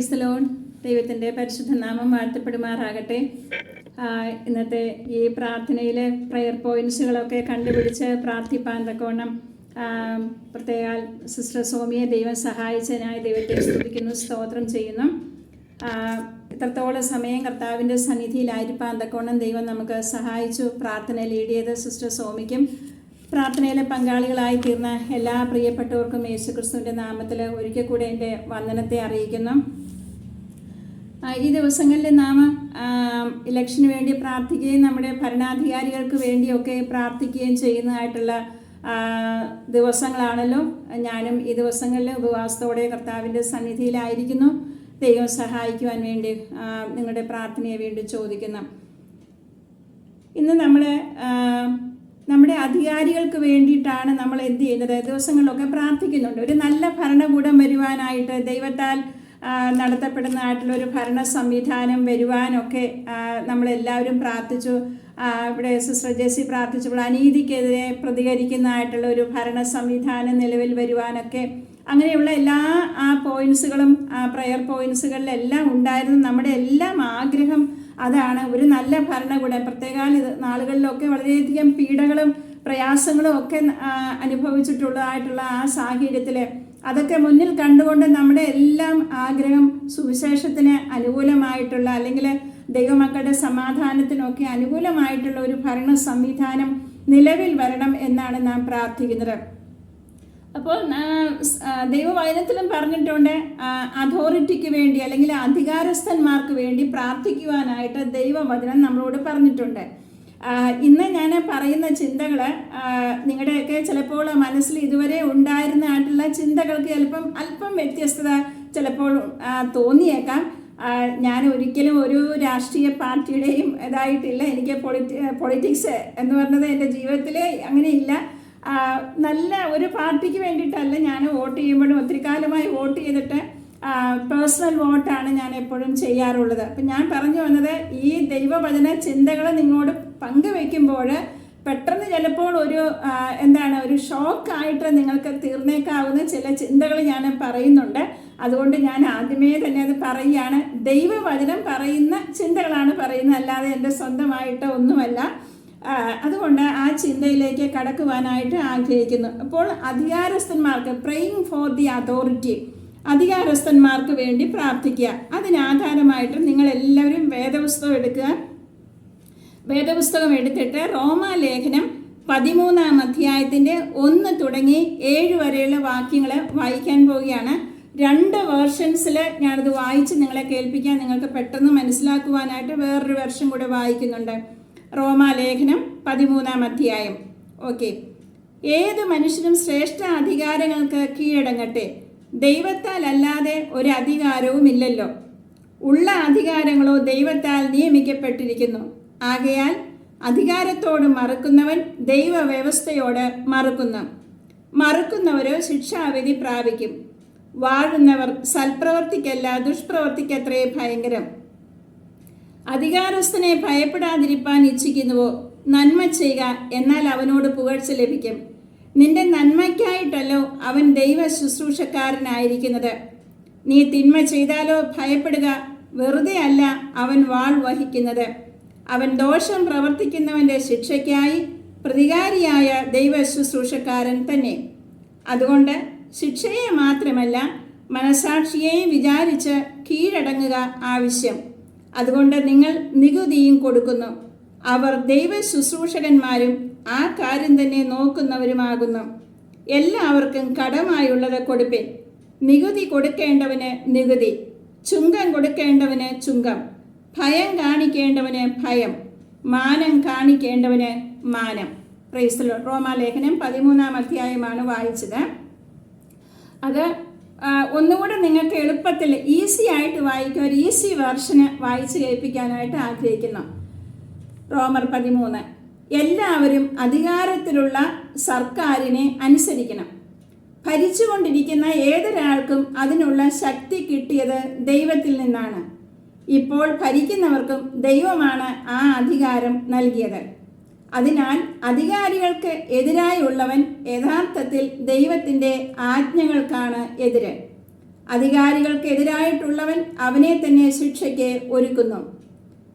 Price the Lord. ദൈവത്തിൻ്റെ പരിശുദ്ധ നാമം വാഴ്ത്തപ്പെടുമാറാകട്ടെ. ഇന്നത്തെ ഈ പ്രാർത്ഥനയിലെ പ്രയർ പോയിൻറ്റ്സുകളൊക്കെ കണ്ടുപിടിച്ച് പ്രാർത്ഥിപ്പാൻ തക്കവണ്ണം പ്രത്യേക സിസ്റ്റർ സോമിയെ ദൈവം സഹായിച്ചതിനായി ദൈവത്തെ സ്തുതിക്കുന്നു, സ്തോത്രം ചെയ്യുന്നു. ഇത്രത്തോളം സമയം കർത്താവിൻ്റെ സന്നിധിയിലായിരിക്കാൻ തക്കവണ്ണം ദൈവം നമുക്ക് സഹായിച്ചു. പ്രാർത്ഥന ലീഡ് ചെയ്ത് സിസ്റ്റർ സോമിക്കും പ്രാർത്ഥനയിലെ പങ്കാളികളായി തീർന്ന എല്ലാ പ്രിയപ്പെട്ടവർക്കും യേശുക്രിസ്തുവിൻ്റെ നാമത്തിൽ ഒരിക്കൽ കൂടെ എൻ്റെ വന്ദനത്തെ അറിയിക്കുന്നു. ഈ ദിവസങ്ങളിൽ നാം ഇലക്ഷന് വേണ്ടി പ്രാർത്ഥിക്കുകയും നമ്മുടെ ഭരണാധികാരികൾക്ക് വേണ്ടിയൊക്കെ പ്രാർത്ഥിക്കുകയും ചെയ്യുന്നതായിട്ടുള്ള ദിവസങ്ങളാണല്ലോ. ഞാനും ഈ ദിവസങ്ങളിൽ ഉപവാസത്തോടെ കർത്താവിൻ്റെ സന്നിധിയിലായിരിക്കുന്നു. ദൈവം സഹായിക്കുവാൻ വേണ്ടി നിങ്ങളുടെ പ്രാർത്ഥനയെ വേണ്ടി ചോദിക്കുന്നു. ഇന്ന് നമ്മുടെ അധികാരികൾക്ക് വേണ്ടിയിട്ടാണ് നമ്മൾ എന്ത് ചെയ്യുന്നത്? ദിവസങ്ങളിലൊക്കെ പ്രാർത്ഥിക്കുന്നുണ്ട്. ഒരു നല്ല ഭരണകൂടം വരുവാനായിട്ട്, ദൈവത്താൽ നടത്തപ്പെടുന്നതായിട്ടുള്ള ഒരു ഭരണ സംവിധാനം വരുവാനൊക്കെ നമ്മളെല്ലാവരും പ്രാർത്ഥിച്ചു. ഇവിടെ സിസ്റ്റർ ജെസ്സി പ്രാർത്ഥിച്ചപ്പോൾ അനീതിക്കെതിരെ പ്രതികരിക്കുന്നതായിട്ടുള്ള ഒരു ഭരണ സംവിധാനം നിലവിൽ വരുവാനൊക്കെ അങ്ങനെയുള്ള എല്ലാ പോയിൻറ്റ്സുകളും പ്രയർ പോയിൻറ്റ്സുകളിലെല്ലാം ഉണ്ടായിരുന്നു. നമ്മുടെ എല്ലാം ആഗ്രഹം അതാണ്, ഒരു നല്ല ഭരണകൂടം. പ്രത്യേക നാളുകളിലൊക്കെ വളരെയധികം പീഡകളും പ്രയാസങ്ങളും ഒക്കെ അനുഭവിച്ചിട്ടുള്ളതായിട്ടുള്ള ആ സാഹചര്യത്തിൽ അതൊക്കെ മുന്നിൽ കണ്ടുകൊണ്ട് നമ്മുടെ എല്ലാം ആഗ്രഹം സുവിശേഷത്തിന് അനുകൂലമായിട്ടുള്ള, അല്ലെങ്കിൽ ദൈവമക്കളുടെ സമാധാനത്തിനൊക്കെ അനുകൂലമായിട്ടുള്ള ഒരു ഭരണ സംവിധാനം നിലവിൽ വരണം എന്നാണ് നാം പ്രാർത്ഥിക്കുന്നത്. അപ്പോൾ ദൈവവചനത്തിലും പറഞ്ഞിട്ടുണ്ട്, അതോറിറ്റിക്ക് വേണ്ടി അല്ലെങ്കിൽ അധികാരസ്ഥന്മാർക്ക് വേണ്ടി പ്രാർത്ഥിക്കുവാനായിട്ട് ദൈവവചനം നമ്മളോട് പറഞ്ഞിട്ടുണ്ട്. ഇന്ന് ഞാൻ പറയുന്ന ചിന്തകൾ നിങ്ങളുടെയൊക്കെ ചിലപ്പോൾ മനസ്സിൽ ഇതുവരെ ഉണ്ടായിരുന്നതായിട്ടുള്ള ചിന്തകൾക്ക് അല്പം വ്യത്യസ്തത ചിലപ്പോൾ തോന്നിയേക്കാം. ഞാൻ ഒരിക്കലും ഒരു രാഷ്ട്രീയ പാർട്ടിയുടെയും ഇതായിട്ടില്ല. എനിക്ക് പൊളിറ്റിക്സ് എന്ന് പറഞ്ഞത് എൻ്റെ ജീവിതത്തിൽ അങ്ങനെയില്ല. നല്ല ഒരു പാർട്ടിക്ക് വേണ്ടിയിട്ടല്ല ഞാൻ വോട്ട് ചെയ്യുമ്പോഴും, ഒത്തിരി കാലമായി വോട്ട് ചെയ്തിട്ട് പേഴ്സണൽ വോട്ടാണ് ഞാൻ എപ്പോഴും ചെയ്യാറുള്ളത്. അപ്പം ഞാൻ പറഞ്ഞു വന്നത്, ഈ ദൈവവചന ചിന്തകൾ നിങ്ങളോട് പങ്കുവെക്കുമ്പോൾ പെട്ടെന്ന് ചിലപ്പോൾ ഒരു ഷോക്കായിട്ട് നിങ്ങൾക്ക് തീർന്നേക്കാവുന്ന ചില ചിന്തകൾ ഞാൻ പറയുന്നുണ്ട്. അതുകൊണ്ട് ഞാൻ ആദ്യമേ തന്നെ അത് പറയുകയാണ്. ദൈവവചനം പറയുന്ന ചിന്തകളാണ് പറയുന്നത്, അല്ലാതെ എൻ്റെ സ്വന്തമായിട്ട് ഒന്നുമല്ല. അതുകൊണ്ട് ആ ചിന്തയിലേക്ക് കടക്കുവാനായിട്ട് ആഗ്രഹിക്കുന്നു. അപ്പോൾ അധികാരസ്ഥന്മാർക്ക്, പ്രേയിങ് ഫോർ ദി അതോറിറ്റി, അധികാരസ്ഥന്മാർക്ക് വേണ്ടി പ്രാർത്ഥിക്കുക. അതിനാധാരമായിട്ട് നിങ്ങളെല്ലാവരും വേദപുസ്തകം എടുത്തിട്ട് റോമാലേഖനം 13-ാം അധ്യായത്തിൻ്റെ 1 തുടങ്ങി 7 വരെയുള്ള വാക്യങ്ങൾ വായിക്കാൻ പോവുകയാണ്. 2 വേർഷൻസിൽ ഞാനത് വായിച്ച് നിങ്ങളെ കേൾപ്പിക്കാൻ, നിങ്ങൾക്ക് പെട്ടെന്ന് മനസ്സിലാക്കുവാനായിട്ട് വേറൊരു വെർഷൻ കൂടെ വായിക്കുന്നുണ്ട്. റോമാലേഖനം 13-ാം അധ്യായം. ഓക്കെ. ഏത് മനുഷ്യനും ശ്രേഷ്ഠ അധികാരങ്ങൾക്ക് കീഴടങ്ങട്ടെ, ദൈവത്താൽ അല്ലാതെ ഒരു അധികാരവും ഇല്ലല്ലോ. ഉള്ള അധികാരങ്ങളോ ദൈവത്താൽ നിയമിക്കപ്പെട്ടിരിക്കുന്നു. ആകയാൽ അധികാരത്തോട് മറുക്കുന്നവൻ ദൈവവ്യവസ്ഥയോട് മറുക്കുന്നവരോ ശിക്ഷാവിധി പ്രാപിക്കും. വാഴുന്നവർ സൽപ്രവർത്തിക്കല്ല ദുഷ്പ്രവർത്തിക്കത്രേ ഭയങ്കരം. അധികാരസ്ഥനെ ഭയപ്പെടാതിരിപ്പാൻ ഇച്ഛിക്കുന്നുവോ? നന്മ ചെയ്യുക, എന്നാൽ അവനോട് പുകഴ്ച ലഭിക്കും. നിന്റെ നന്മയ്ക്കായിട്ടല്ലോ അവൻ ദൈവ ശുശ്രൂഷക്കാരനായിരിക്കുന്നത്. നീ തിന്മ ചെയ്താലോ ഭയപ്പെടുക, വെറുതെ അല്ല അവൻ വാൾ വഹിക്കുന്നത്. അവൻ ദോഷം പ്രവർത്തിക്കുന്നവൻ്റെ ശിക്ഷയ്ക്കായി പ്രതികാരിയായ ദൈവ ശുശ്രൂഷക്കാരൻ തന്നെ. അതുകൊണ്ട് ശിക്ഷയെ മാത്രമല്ല മനസാക്ഷിയെയും വിചാരിച്ച് കീഴടങ്ങുക ആവശ്യം. അതുകൊണ്ട് നിങ്ങൾ നികുതിയും കൊടുക്കുന്നു. അവർ ദൈവ ശുശ്രൂഷകന്മാരും ആ കാര്യം തന്നെ നോക്കുന്നവരുമാകുന്നു. എല്ലാവർക്കും കടമായുള്ളത് കൊടുപ്പിൻ. നികുതി കൊടുക്കേണ്ടവന് നികുതി, ചുങ്കം കൊടുക്കേണ്ടവന് ചുങ്കം, ഭയം കാണിക്കേണ്ടവന് ഭയം, മാനം കാണിക്കേണ്ടവന് മാനം. Price the Lord. റോമാലേഖനം 13-ാം അധ്യായമാണ് വായിച്ചത്. അത് ഒന്നുകൂടെ നിങ്ങൾക്ക് എളുപ്പത്തിൽ ഈസി ആയിട്ട് വായിക്കുക, ഒരു ഈസി വെർഷന് വായിച്ച് കേൾപ്പിക്കാനായിട്ട് ആഗ്രഹിക്കുന്നു. റോമർ 13. എല്ലാവരും അധികാരത്തിലുള്ള സർക്കാരിനെ അനുസരിക്കണം. ഭരിച്ചുകൊണ്ടിരിക്കുന്ന ഏതൊരാൾക്കും അതിനുള്ള ശക്തി കിട്ടിയത് ദൈവത്തിൽ നിന്നാണ്. ഇപ്പോൾ ഭരിക്കുന്നവർക്കും ദൈവമാണ് ആ അധികാരം നൽകിയത്. അതിനാൽ അധികാരികൾക്ക് എതിരായുള്ളവൻ യഥാർത്ഥത്തിൽ ദൈവത്തിൻ്റെ ആജ്ഞകൾക്കാണ് എതിര്. അധികാരികൾക്കെതിരായിട്ടുള്ളവൻ അവനെ തന്നെ ശിക്ഷയ്ക്ക് ഒരുക്കുന്നു.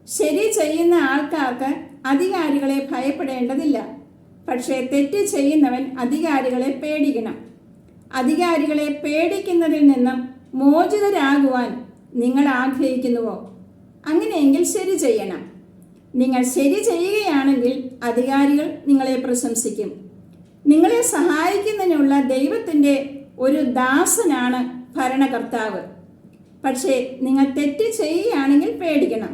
ശരി ചെയ്യുന്ന ആൾക്കാർക്ക് അധികാരികളെ ഭയപ്പെടേണ്ടതില്ല. പക്ഷേ തെറ്റ് ചെയ്യുന്നവൻ അധികാരികളെ പേടിക്കണം. അധികാരികളെ പേടിക്കുന്നതിൽ നിന്നും മോചിതരാകുവാൻ നിങ്ങൾ ആഗ്രഹിക്കുന്നുവോ? അങ്ങനെയെങ്കിൽ ശരി ചെയ്യണം. നിങ്ങൾ ശരി ചെയ്യുകയാണെങ്കിൽ അധികാരികൾ നിങ്ങളെ പ്രശംസിക്കും. നിങ്ങളെ സഹായിക്കുന്നതിനുള്ള ദൈവത്തിൻ്റെ ഒരു ദാസനാണ് ഭരണകർത്താവ്. പക്ഷേ നിങ്ങൾ തെറ്റ് ചെയ്യുകയാണെങ്കിൽ പേടിക്കണം.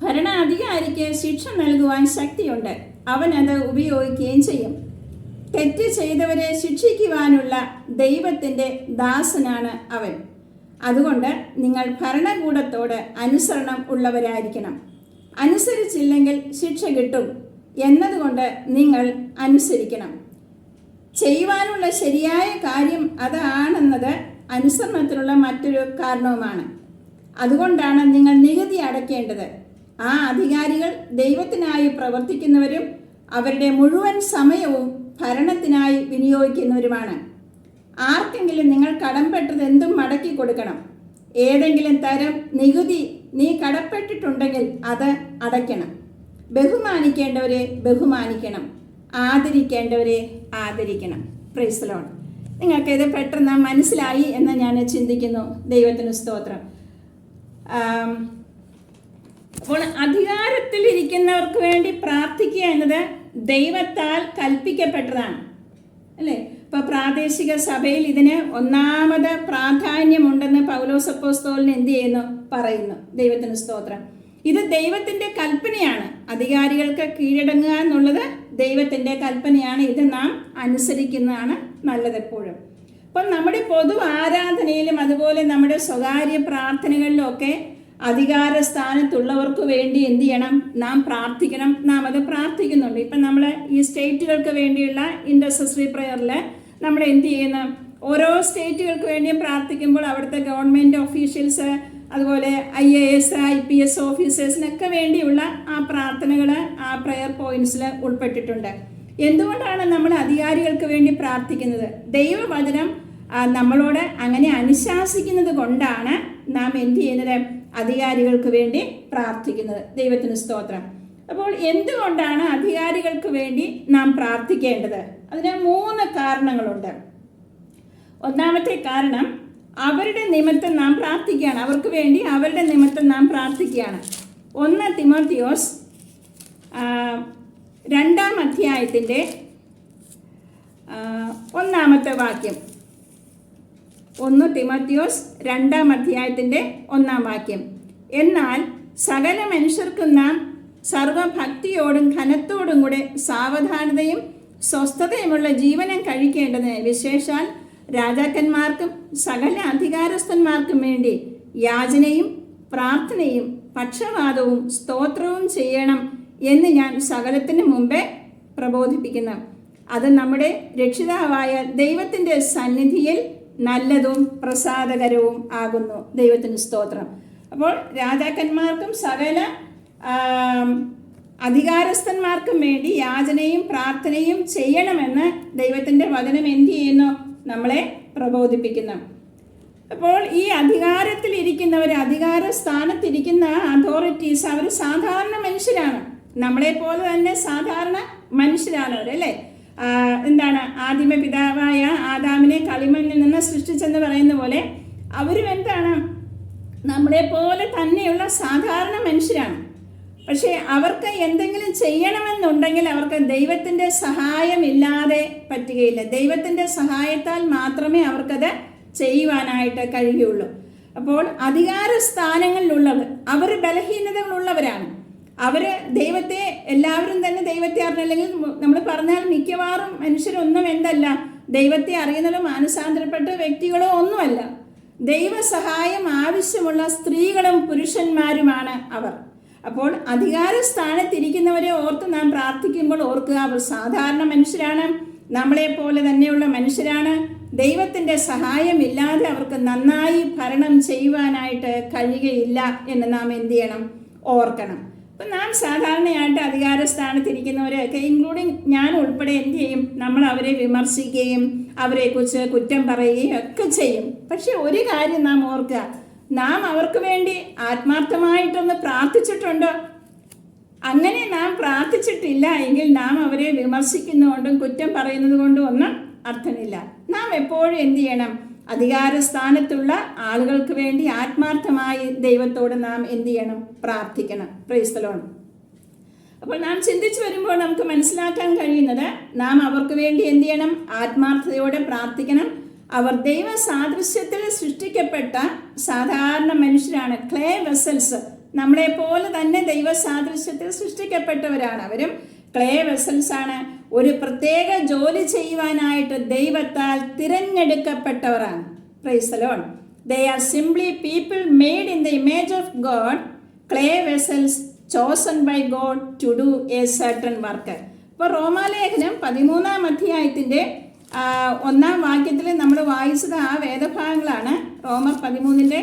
ഭരണാധികാരിക്ക് ശിക്ഷ നൽകുവാൻ ശക്തിയുണ്ട്. അവൻ അത് ഉപയോഗിക്കുകയും ചെയ്യും. തെറ്റ് ചെയ്തവരെ ശിക്ഷിക്കുവാനുള്ള ദൈവത്തിൻ്റെ ദാസനാണ് അവൻ. അതുകൊണ്ട് നിങ്ങൾ ഭരണകൂടത്തോട് അനുസരണം ഉള്ളവരായിരിക്കണം. അനുസരിച്ചില്ലെങ്കിൽ ശിക്ഷ കിട്ടും എന്നതുകൊണ്ട് നിങ്ങൾ അനുസരിക്കണം. ചെയ്യുവാനുള്ള ശരിയായ കാര്യം അതാണെന്നത് അനുസരണത്തിനുള്ള മറ്റൊരു കാരണവുമാണ്. അതുകൊണ്ടാണ് നിങ്ങൾ നികുതി അടയ്ക്കേണ്ടത്. ആ അധികാരികൾ ദൈവത്തിനായി പ്രവർത്തിക്കുന്നവരും അവരുടെ മുഴുവൻ സമയവും ഭരണത്തിനായി വിനിയോഗിക്കുന്നവരുമാണ്. ആർക്കെങ്കിലും നിങ്ങൾ കടംപെട്ടത് എന്തും മടക്കി കൊടുക്കണം. ഏതെങ്കിലും തരം നികുതി നീ കടപ്പെട്ടിട്ടുണ്ടെങ്കിൽ അത് അടയ്ക്കണം. ബഹുമാനിക്കേണ്ടവരെ ബഹുമാനിക്കണം, ആദരിക്കേണ്ടവരെ ആദരിക്കണം. Praise the Lord. നിങ്ങൾക്കിത് പെട്ടെന്ന് മനസ്സിലായി എന്ന് ഞാൻ ചിന്തിക്കുന്നു. ദൈവത്തിന് സ്തോത്രം. അപ്പോൾ അധികാരത്തിൽ ഇരിക്കുന്നവർക്ക് വേണ്ടി പ്രാർത്ഥിക്കുക എന്നത് ദൈവത്താൽ കൽപ്പിക്കപ്പെട്ടതാണ്, അല്ലേ? ഇപ്പോൾ പ്രാദേശിക സഭയിൽ ഇതിന് ഒന്നാമത് പ്രാധാന്യമുണ്ടെന്ന് പൗലോസ് അപ്പോസ്തലൻ എന്ത് ചെയ്യുന്നു? പറയുന്നു. ദൈവത്തിന് സ്തോത്രം. ഇത് ദൈവത്തിൻ്റെ കൽപ്പനയാണ്. അധികാരികൾക്ക് കീഴടങ്ങുക എന്നുള്ളത് ദൈവത്തിൻ്റെ കൽപ്പനയാണ്. ഇത് നാം അനുസരിക്കുന്നതാണ് നല്ലത് എപ്പോഴും. അപ്പം നമ്മുടെ പൊതു ആരാധനയിലും അതുപോലെ നമ്മുടെ സ്വകാര്യ പ്രാർത്ഥനകളിലും ഒക്കെ അധികാര സ്ഥാനത്തുള്ളവർക്ക് വേണ്ടി എന്ത് ചെയ്യണം? നാം പ്രാർത്ഥിക്കണം. നാം അത് പ്രാർത്ഥിക്കുന്നുണ്ട്. ഇപ്പം നമ്മൾ ഈ സ്റ്റേറ്റുകൾക്ക് വേണ്ടിയുള്ള ഇൻ്റർസെസറി പ്രെയറിൽ നമ്മൾ എന്ത് ചെയ്യുന്നു? ഓരോ സ്റ്റേറ്റുകൾക്ക് വേണ്ടിയും പ്രാർത്ഥിക്കുമ്പോൾ അവിടുത്തെ ഗവൺമെൻറ് ഒഫീഷ്യൽസ്, അതുപോലെ IAS IPS ഓഫീസേഴ്സിനൊക്കെ വേണ്ടിയുള്ള ആ പ്രാർത്ഥനകൾ ആ പ്രെയർ പോയിന്റ്സിൽ ഉൾപ്പെട്ടിട്ടുണ്ട്. എന്തുകൊണ്ടാണ് നമ്മൾ അധികാരികൾക്ക് വേണ്ടി പ്രാർത്ഥിക്കുന്നത്? ദൈവവചനം നമ്മളോട് അങ്ങനെ അനുശാസിക്കുന്നത് കൊണ്ടാണ് നാം എന്ത് ചെയ്യുന്നത്? അധികാരികൾക്ക് വേണ്ടി പ്രാർത്ഥിക്കുന്നത്. ദൈവത്തിന് സ്തോത്രം. അപ്പോൾ എന്തുകൊണ്ടാണ് അധികാരികൾക്ക് വേണ്ടി നാം പ്രാർത്ഥിക്കേണ്ടത്? അതിന് 3 കാരണങ്ങളുണ്ട്. ഒന്നാമത്തെ കാരണം, അവരുടെ നിമിത്തം നാം പ്രാർത്ഥിക്കുകയാണ്. അവർക്ക് വേണ്ടി അവരുടെ നിമിത്തം നാം പ്രാർത്ഥിക്കുകയാണ്. 1 തിമോത്തിയോസ് 2-ാം അധ്യായത്തിൻ്റെ 1-ാമത്തെ വാക്യം. 1 തിമോത്തിയോസ് 2-ാം അധ്യായത്തിൻ്റെ 1-ാം വാക്യം. എന്നാൽ സകല മനുഷ്യർക്കും നാം സർവഭക്തിയോടും ഘനത്തോടും കൂടെ സാവധാനതയും സ്വസ്ഥതയുമുള്ള ജീവനം കഴിക്കേണ്ടതിന്, വിശേഷാൽ രാജാക്കന്മാർക്കും സകല അധികാരസ്ഥന്മാർക്കും വേണ്ടി യാചനയും പ്രാർത്ഥനയും പക്ഷവാദവും സ്തോത്രവും ചെയ്യണം എന്ന് ഞാൻ സകലത്തിന് മുമ്പേ പ്രബോധിപ്പിക്കുന്നു. അത് നമ്മുടെ രക്ഷിതാവായ ദൈവത്തിൻ്റെ സന്നിധിയിൽ നല്ലതും പ്രസാദകരവും ആകുന്നു. ദൈവത്തിന് സ്തോത്രം. അപ്പോൾ രാജാക്കന്മാർക്കും സകല അധികാരസ്ഥന്മാർക്കും വേണ്ടി യാചനയും പ്രാർത്ഥനയും ചെയ്യണമെന്ന് ദൈവത്തിൻ്റെ വചനം എന്ത് ചെയ്യുന്നു? നമ്മളെ പ്രബോധിപ്പിക്കുന്നു. അപ്പോൾ ഈ അധികാരത്തിലിരിക്കുന്നവർ, അധികാര സ്ഥാനത്തിരിക്കുന്ന അതോറിറ്റീസ്, അവർ സാധാരണ മനുഷ്യരാണ്. നമ്മളെപ്പോലെ തന്നെ സാധാരണ മനുഷ്യരാണ് അവർ, അല്ലേ? എന്താണ്, ആദിമ പിതാവായ ആദാമിനെ കളിമണ്ണിൽ നിന്ന് സൃഷ്ടിച്ചെന്ന് പറയുന്ന പോലെ അവരും എന്താണ്, നമ്മളെപ്പോലെ തന്നെയുള്ള സാധാരണ മനുഷ്യരാണ്. പക്ഷേ അവർക്ക് എന്തെങ്കിലും ചെയ്യണമെന്നുണ്ടെങ്കിൽ അവർക്ക് ദൈവത്തിൻ്റെ സഹായമില്ലാതെ പറ്റുകയില്ല. ദൈവത്തിൻ്റെ സഹായത്താൽ മാത്രമേ അവർക്കത് ചെയ്യുവാനായിട്ട് കഴിയുള്ളൂ. അപ്പോൾ അധികാര സ്ഥാനങ്ങളിലുള്ളവർ, അവർ ബലഹീനതകളുള്ളവരാണ്. അവർ ദൈവത്തെ, എല്ലാവരും തന്നെ ദൈവത്തെ അറിഞ്ഞില്ലെങ്കിൽ, നമ്മൾ പറഞ്ഞാൽ മിക്കവാറും മനുഷ്യരൊന്നും എന്തല്ല, ദൈവത്തെ അറിയുന്നതോ മാനസാന്തരപ്പെട്ട വ്യക്തികളോ ഒന്നുമല്ല. ദൈവസഹായം ആവശ്യമുള്ള സ്ത്രീകളും പുരുഷന്മാരുമാണ് അവർ. അപ്പോൾ അധികാര സ്ഥാനത്തിരിക്കുന്നവരെ ഓർത്ത് നാം പ്രാർത്ഥിക്കുമ്പോൾ ഓർക്കുക, അവർ സാധാരണ മനുഷ്യരാണ്, നമ്മളെപ്പോലെ തന്നെയുള്ള മനുഷ്യരാണ്. ദൈവത്തിൻ്റെ സഹായമില്ലാതെ അവർക്ക് നന്നായി ഭരണം ചെയ്യുവാനായിട്ട് കഴിയുകയില്ല എന്ന് നാം എന്ത് ചെയ്യണം? ഓർക്കണം. അപ്പം നാം സാധാരണയായിട്ട് അധികാര സ്ഥാനത്തിരിക്കുന്നവരെയൊക്കെ, ഇൻക്ലൂഡിങ് ഞാൻ ഉൾപ്പെടെ, എന്ത് ചെയ്യും? നമ്മൾ അവരെ വിമർശിക്കുകയും അവരെക്കുറിച്ച് കുറ്റം പറയുകയും ഒക്കെ ചെയ്യും. പക്ഷെ ഒരു കാര്യം നാം ഓർക്കുക, നാം അവർക്ക് വേണ്ടി ആത്മാർത്ഥമായിട്ടൊന്ന് പ്രാർത്ഥിച്ചിട്ടുണ്ടോ? അങ്ങനെ നാം പ്രാർത്ഥിച്ചിട്ടില്ല എങ്കിൽ നാം അവരെ വിമർശിക്കുന്നതുകൊണ്ടും കുറ്റം പറയുന്നത് കൊണ്ടും ഒന്നും അർത്ഥമില്ല. നാം എപ്പോഴും എന്ത് ചെയ്യണം? അധികാര സ്ഥാനത്തുള്ള ആളുകൾക്ക് വേണ്ടി ആത്മാർത്ഥമായി ദൈവത്തോട് നാം എന്ത് ചെയ്യണം? പ്രാർത്ഥിക്കണം. Price the Lord. അപ്പോൾ നാം ചിന്തിച്ചു വരുമ്പോൾ നമുക്ക് മനസ്സിലാക്കാൻ കഴിയുന്നത്, നാം അവർക്ക് വേണ്ടി എന്ത് ചെയ്യണം? ആത്മാർത്ഥതയോടെ പ്രാർത്ഥിക്കണം. അവർ ദൈവ സാദൃശ്യത്തിൽ സൃഷ്ടിക്കപ്പെട്ട സാധാരണ മനുഷ്യരാണ്, ക്ലേ വെസൽസ്. നമ്മളെപ്പോലെ തന്നെ ദൈവ സാദൃശ്യത്തിൽ സൃഷ്ടിക്കപ്പെട്ടവരാണ്. അവരും ക്ലേ വെസൽസ് ആണ്. ഒരു പ്രത്യേക ജോലി ചെയ്യുവാനായിട്ട് ദൈവത്താൽ തിരഞ്ഞെടുക്കപ്പെട്ടവരാണ്. Praise the Lord. They are simply people made in the image of God, clay vessels chosen by God to do a certain work. ഇപ്പോൾ റോമാലേഖനം 13-ാം അധ്യായത്തിൻ്റെ 1-ാം വാക്യത്തിൽ നമ്മൾ വായിച്ചത് ആ വേദഭാഗങ്ങളാണ്. റോമർ 13-ന്റെ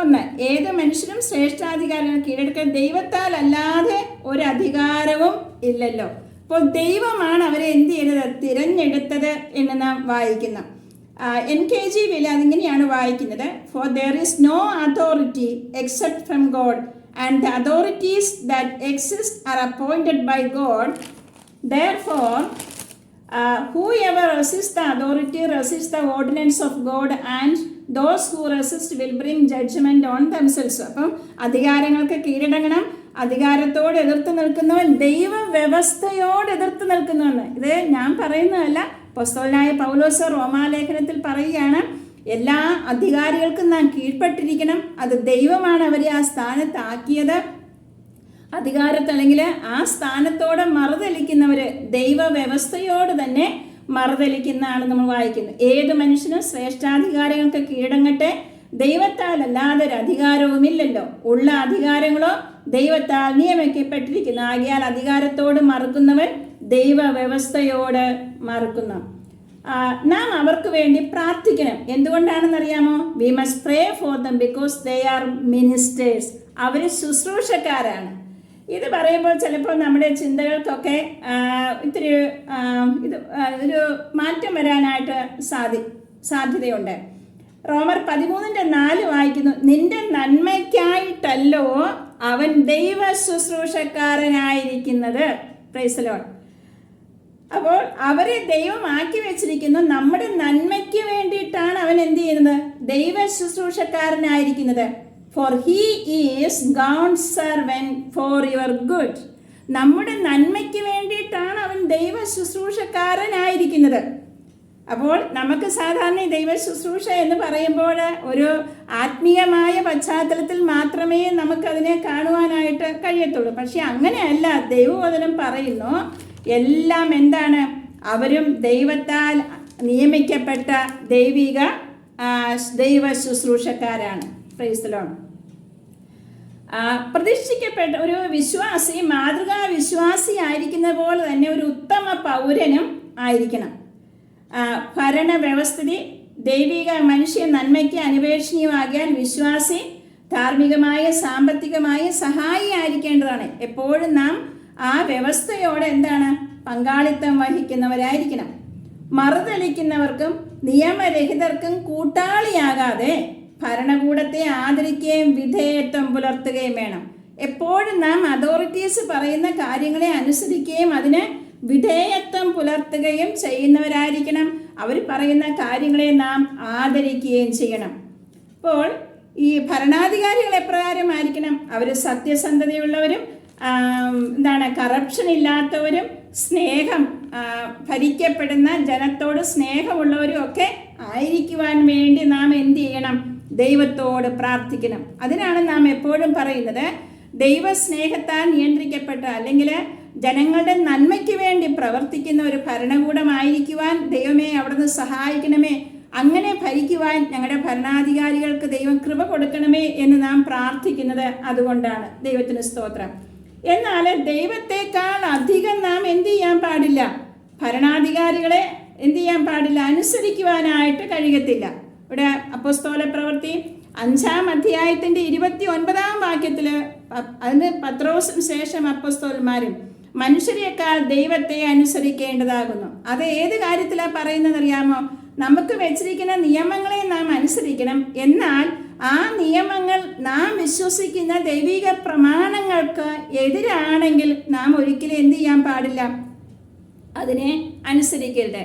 1. ഏത് മനുഷ്യനും ശ്രേഷ്ഠാധികാരങ്ങൾ കീഴടക്കാൻ ദൈവത്താൽ അല്ലാതെ ഒരു അധികാരവും ഇല്ലല്ലോ. അപ്പോൾ ദൈവമാണ് അവരെ എന്ത് ചെയ്തത്? തിരഞ്ഞെടുത്തത് എന്ന് നാം വായിക്കുന്നു. NKJV അതിങ്ങനെയാണ് വായിക്കുന്നത്. For there is no authority except from God, and the authorities that exist are appointed by God. Therefore, whoever resists the authority resists the ordinance of God, and those who resist will bring judgment on themselves. അപ്പം അധികാരങ്ങൾക്ക് കീഴടങ്ങണം. അധികാരത്തോട് എതിർത്ത് നിൽക്കുന്നവൻ ദൈവ വ്യവസ്ഥയോട് എതിർത്ത് നിൽക്കുന്നുവെന്ന്. ഇത് ഞാൻ പറയുന്നതല്ല, അപ്പോസ്തലനായ പൗലോസ് റോമാലേഖനത്തിൽ പറയുകയാണ്, എല്ലാ അധികാരികൾക്കും നാം കീഴ്പ്പെട്ടിരിക്കണം. അത് ദൈവമാണ് അവരെ ആ സ്ഥാനത്താക്കിയത്. അധികാരത്ത് അല്ലെങ്കിൽ ആ സ്ഥാനത്തോടെ മറുതലിക്കുന്നവർ ദൈവ വ്യവസ്ഥയോട് തന്നെ മറുതലിക്കുന്നതാണ് നമ്മൾ വായിക്കുന്നത്. ഏത് മനുഷ്യനും ശ്രേഷ്ഠാധികാരങ്ങൾക്ക് കീഴടങ്ങട്ടെ, ദൈവത്താൽ അല്ലാതെ ഒരു അധികാരവുമില്ലല്ലോ. ഉള്ള അധികാരങ്ങളോ ദൈവത്താൽ നിയമിക്കപ്പെട്ടിരിക്കുന്നു. ആകയാൽ അധികാരത്തോട് മറുക്കുന്നവൻ ദൈവ വ്യവസ്ഥയോട് മറുക്കുന്നു. നാം അവർക്ക് വേണ്ടി പ്രാർത്ഥിക്കണം. എന്തുകൊണ്ടാണെന്നറിയാമോ? We must pray for them because they are ministers. അവർ ശുശ്രൂഷക്കാരാണ്. ഇത് പറയുമ്പോൾ ചിലപ്പോൾ നമ്മുടെ ചിന്തകൾക്കൊക്കെ ഇത്തിരി ഒരു മാറ്റം വരാനായിട്ട് സാധ്യതയുണ്ട്. റോമർ 13:4 വായിക്കുന്നു, നിന്റെ നന്മയ്ക്കായിട്ടല്ലോ അവൻ ദൈവ ശുശ്രൂഷക്കാരനായിരിക്കുന്നത്. Price the Lord. അപ്പോൾ അവരെ ദൈവം ആക്കി വെച്ചിരിക്കുന്നു. നമ്മുടെ നന്മയ്ക്ക് വേണ്ടിയിട്ടാണ് അവൻ എന്ത് ചെയ്യുന്നത്? ദൈവ ശുശ്രൂഷക്കാരനായിരിക്കുന്നത്. For he is God's servant for your good. നമ്മുടെ നന്മയ്ക്ക് വേണ്ടിയിട്ടാണ് അവൻ ദൈവ ശുശ്രൂഷക്കാരനായിരിക്കുന്നത്. അപ്പോൾ നമുക്ക് സാധാരണ ദൈവ ശുശ്രൂഷ എന്ന് പറയുമ്പോൾ ഒരു ആത്മീയമായ പശ്ചാത്തലത്തിൽ മാത്രമേ നമുക്കതിനെ കാണുവാനായിട്ട് കഴിയത്തുള്ളൂ. പക്ഷെ അങ്ങനെയല്ല. ദൈവവചനം പറയുന്നു, എല്ലാം എന്താണ്? അവരും ദൈവത്താൽ നിയമിക്കപ്പെട്ട ദൈവ ശുശ്രൂഷക്കാരാണ്. Praise the Lord. പ്രതിഷ്ഠിക്കപ്പെട്ട ഒരു വിശ്വാസി മാതൃകാ വിശ്വാസി ആയിരിക്കുന്ന പോലെ തന്നെ ഒരു ഉത്തമ പൗരനും ആയിരിക്കണം. ഭരണവ്യവസ്ഥിതി ദൈവിക മനുഷ്യ നന്മയ്ക്ക് അന്വേഷണീയമാകിയാൽ വിശ്വാസി ധാർമ്മികമായ സാമ്പത്തികമായ സഹായി ആയിരിക്കേണ്ടതാണ്. എപ്പോഴും നാം ആ വ്യവസ്ഥയോടെ എന്താണ്? പങ്കാളിത്തം വഹിക്കുന്നവരായിരിക്കണം. മറുതലിക്കുന്നവർക്കും നിയമരഹിതർക്കും കൂട്ടാളിയാകാതെ ഭരണകൂടത്തെ ആദരിക്കുകയും വിധേയത്വം പുലർത്തുകയും വേണം. എപ്പോഴും നാം അതോറിറ്റീസ് പറയുന്ന കാര്യങ്ങളെ അനുസരിക്കുകയും അതിന് വിധേയത്വം പുലർത്തുകയും ചെയ്യുന്നവരായിരിക്കണം. അവർ പറയുന്ന കാര്യങ്ങളെ നാം ആദരിക്കുകയും ചെയ്യണം. അപ്പോൾ ഈ ഭരണാധികാരികൾ എപ്രകാരമായിരിക്കണം? അവർ സത്യസന്ധതയുള്ളവരും കറപ്ഷൻ ഇല്ലാത്തവരും ഭരിക്കപ്പെടുന്ന ജനത്തോട് സ്നേഹമുള്ളവരും ഒക്കെ ആയിരിക്കുവാൻ വേണ്ടി നാം എന്ത് ചെയ്യണം? ദൈവത്തോട് പ്രാർത്ഥിക്കണം. അതിനാണ് നാം എപ്പോഴും പറയുന്നത്, ദൈവസ്നേഹത്താൽ നിയന്ത്രിക്കപ്പെട്ട അല്ലെങ്കിൽ ജനങ്ങളുടെ നന്മയ്ക്ക് വേണ്ടി പ്രവർത്തിക്കുന്ന ഒരു ഭരണകൂടമായിരിക്കുവാൻ ദൈവമേ അവിടുന്ന് സഹായിക്കണമേ. അങ്ങനെ ഭരിക്കുവാൻ ഞങ്ങളുടെ ഭരണാധികാരികൾക്ക് ദൈവം കൃപ കൊടുക്കണമേ എന്ന് നാം പ്രാർത്ഥിക്കുന്നത് അതുകൊണ്ടാണ്. ദൈവത്തിന് സ്തോത്രം. എന്നാൽ ദൈവത്തെക്കാൾ അധികം നാം എന്ത് ചെയ്യാൻ പാടില്ല? ഭരണാധികാരികളെ എന്ത് ചെയ്യാൻ പാടില്ല? അനുസരിക്കുവാനായിട്ട് കഴിയത്തില്ല. ഇവിടെ അപ്പോസ്തല പ്രവൃത്തി 5-ാം അധ്യായത്തിൻ്റെ 29-ാം വാക്യത്തിൽ അതിന് പത്രോസിന് ശേഷം അപ്പോസ്തലന്മാരും മനുഷ്യരെക്കാൾ ദൈവത്തെ അനുസരിക്കേണ്ടതാകുന്നു. അത് ഏത് കാര്യത്തിലാണ് പറയുന്നതെന്നറിയാമോ? നമുക്ക് വെച്ചിരിക്കുന്ന നിയമങ്ങളെ നാം അനുസരിക്കണം. എന്നാൽ ആ നിയമങ്ങൾ നാം വിശ്വസിക്കുന്ന ദൈവിക പ്രമാണങ്ങൾക്ക് എതിരാണെങ്കിൽ നാം ഒരിക്കലും എന്ത് ചെയ്യാൻ പാടില്ല? അതിനെ അനുസരിക്കരുത്.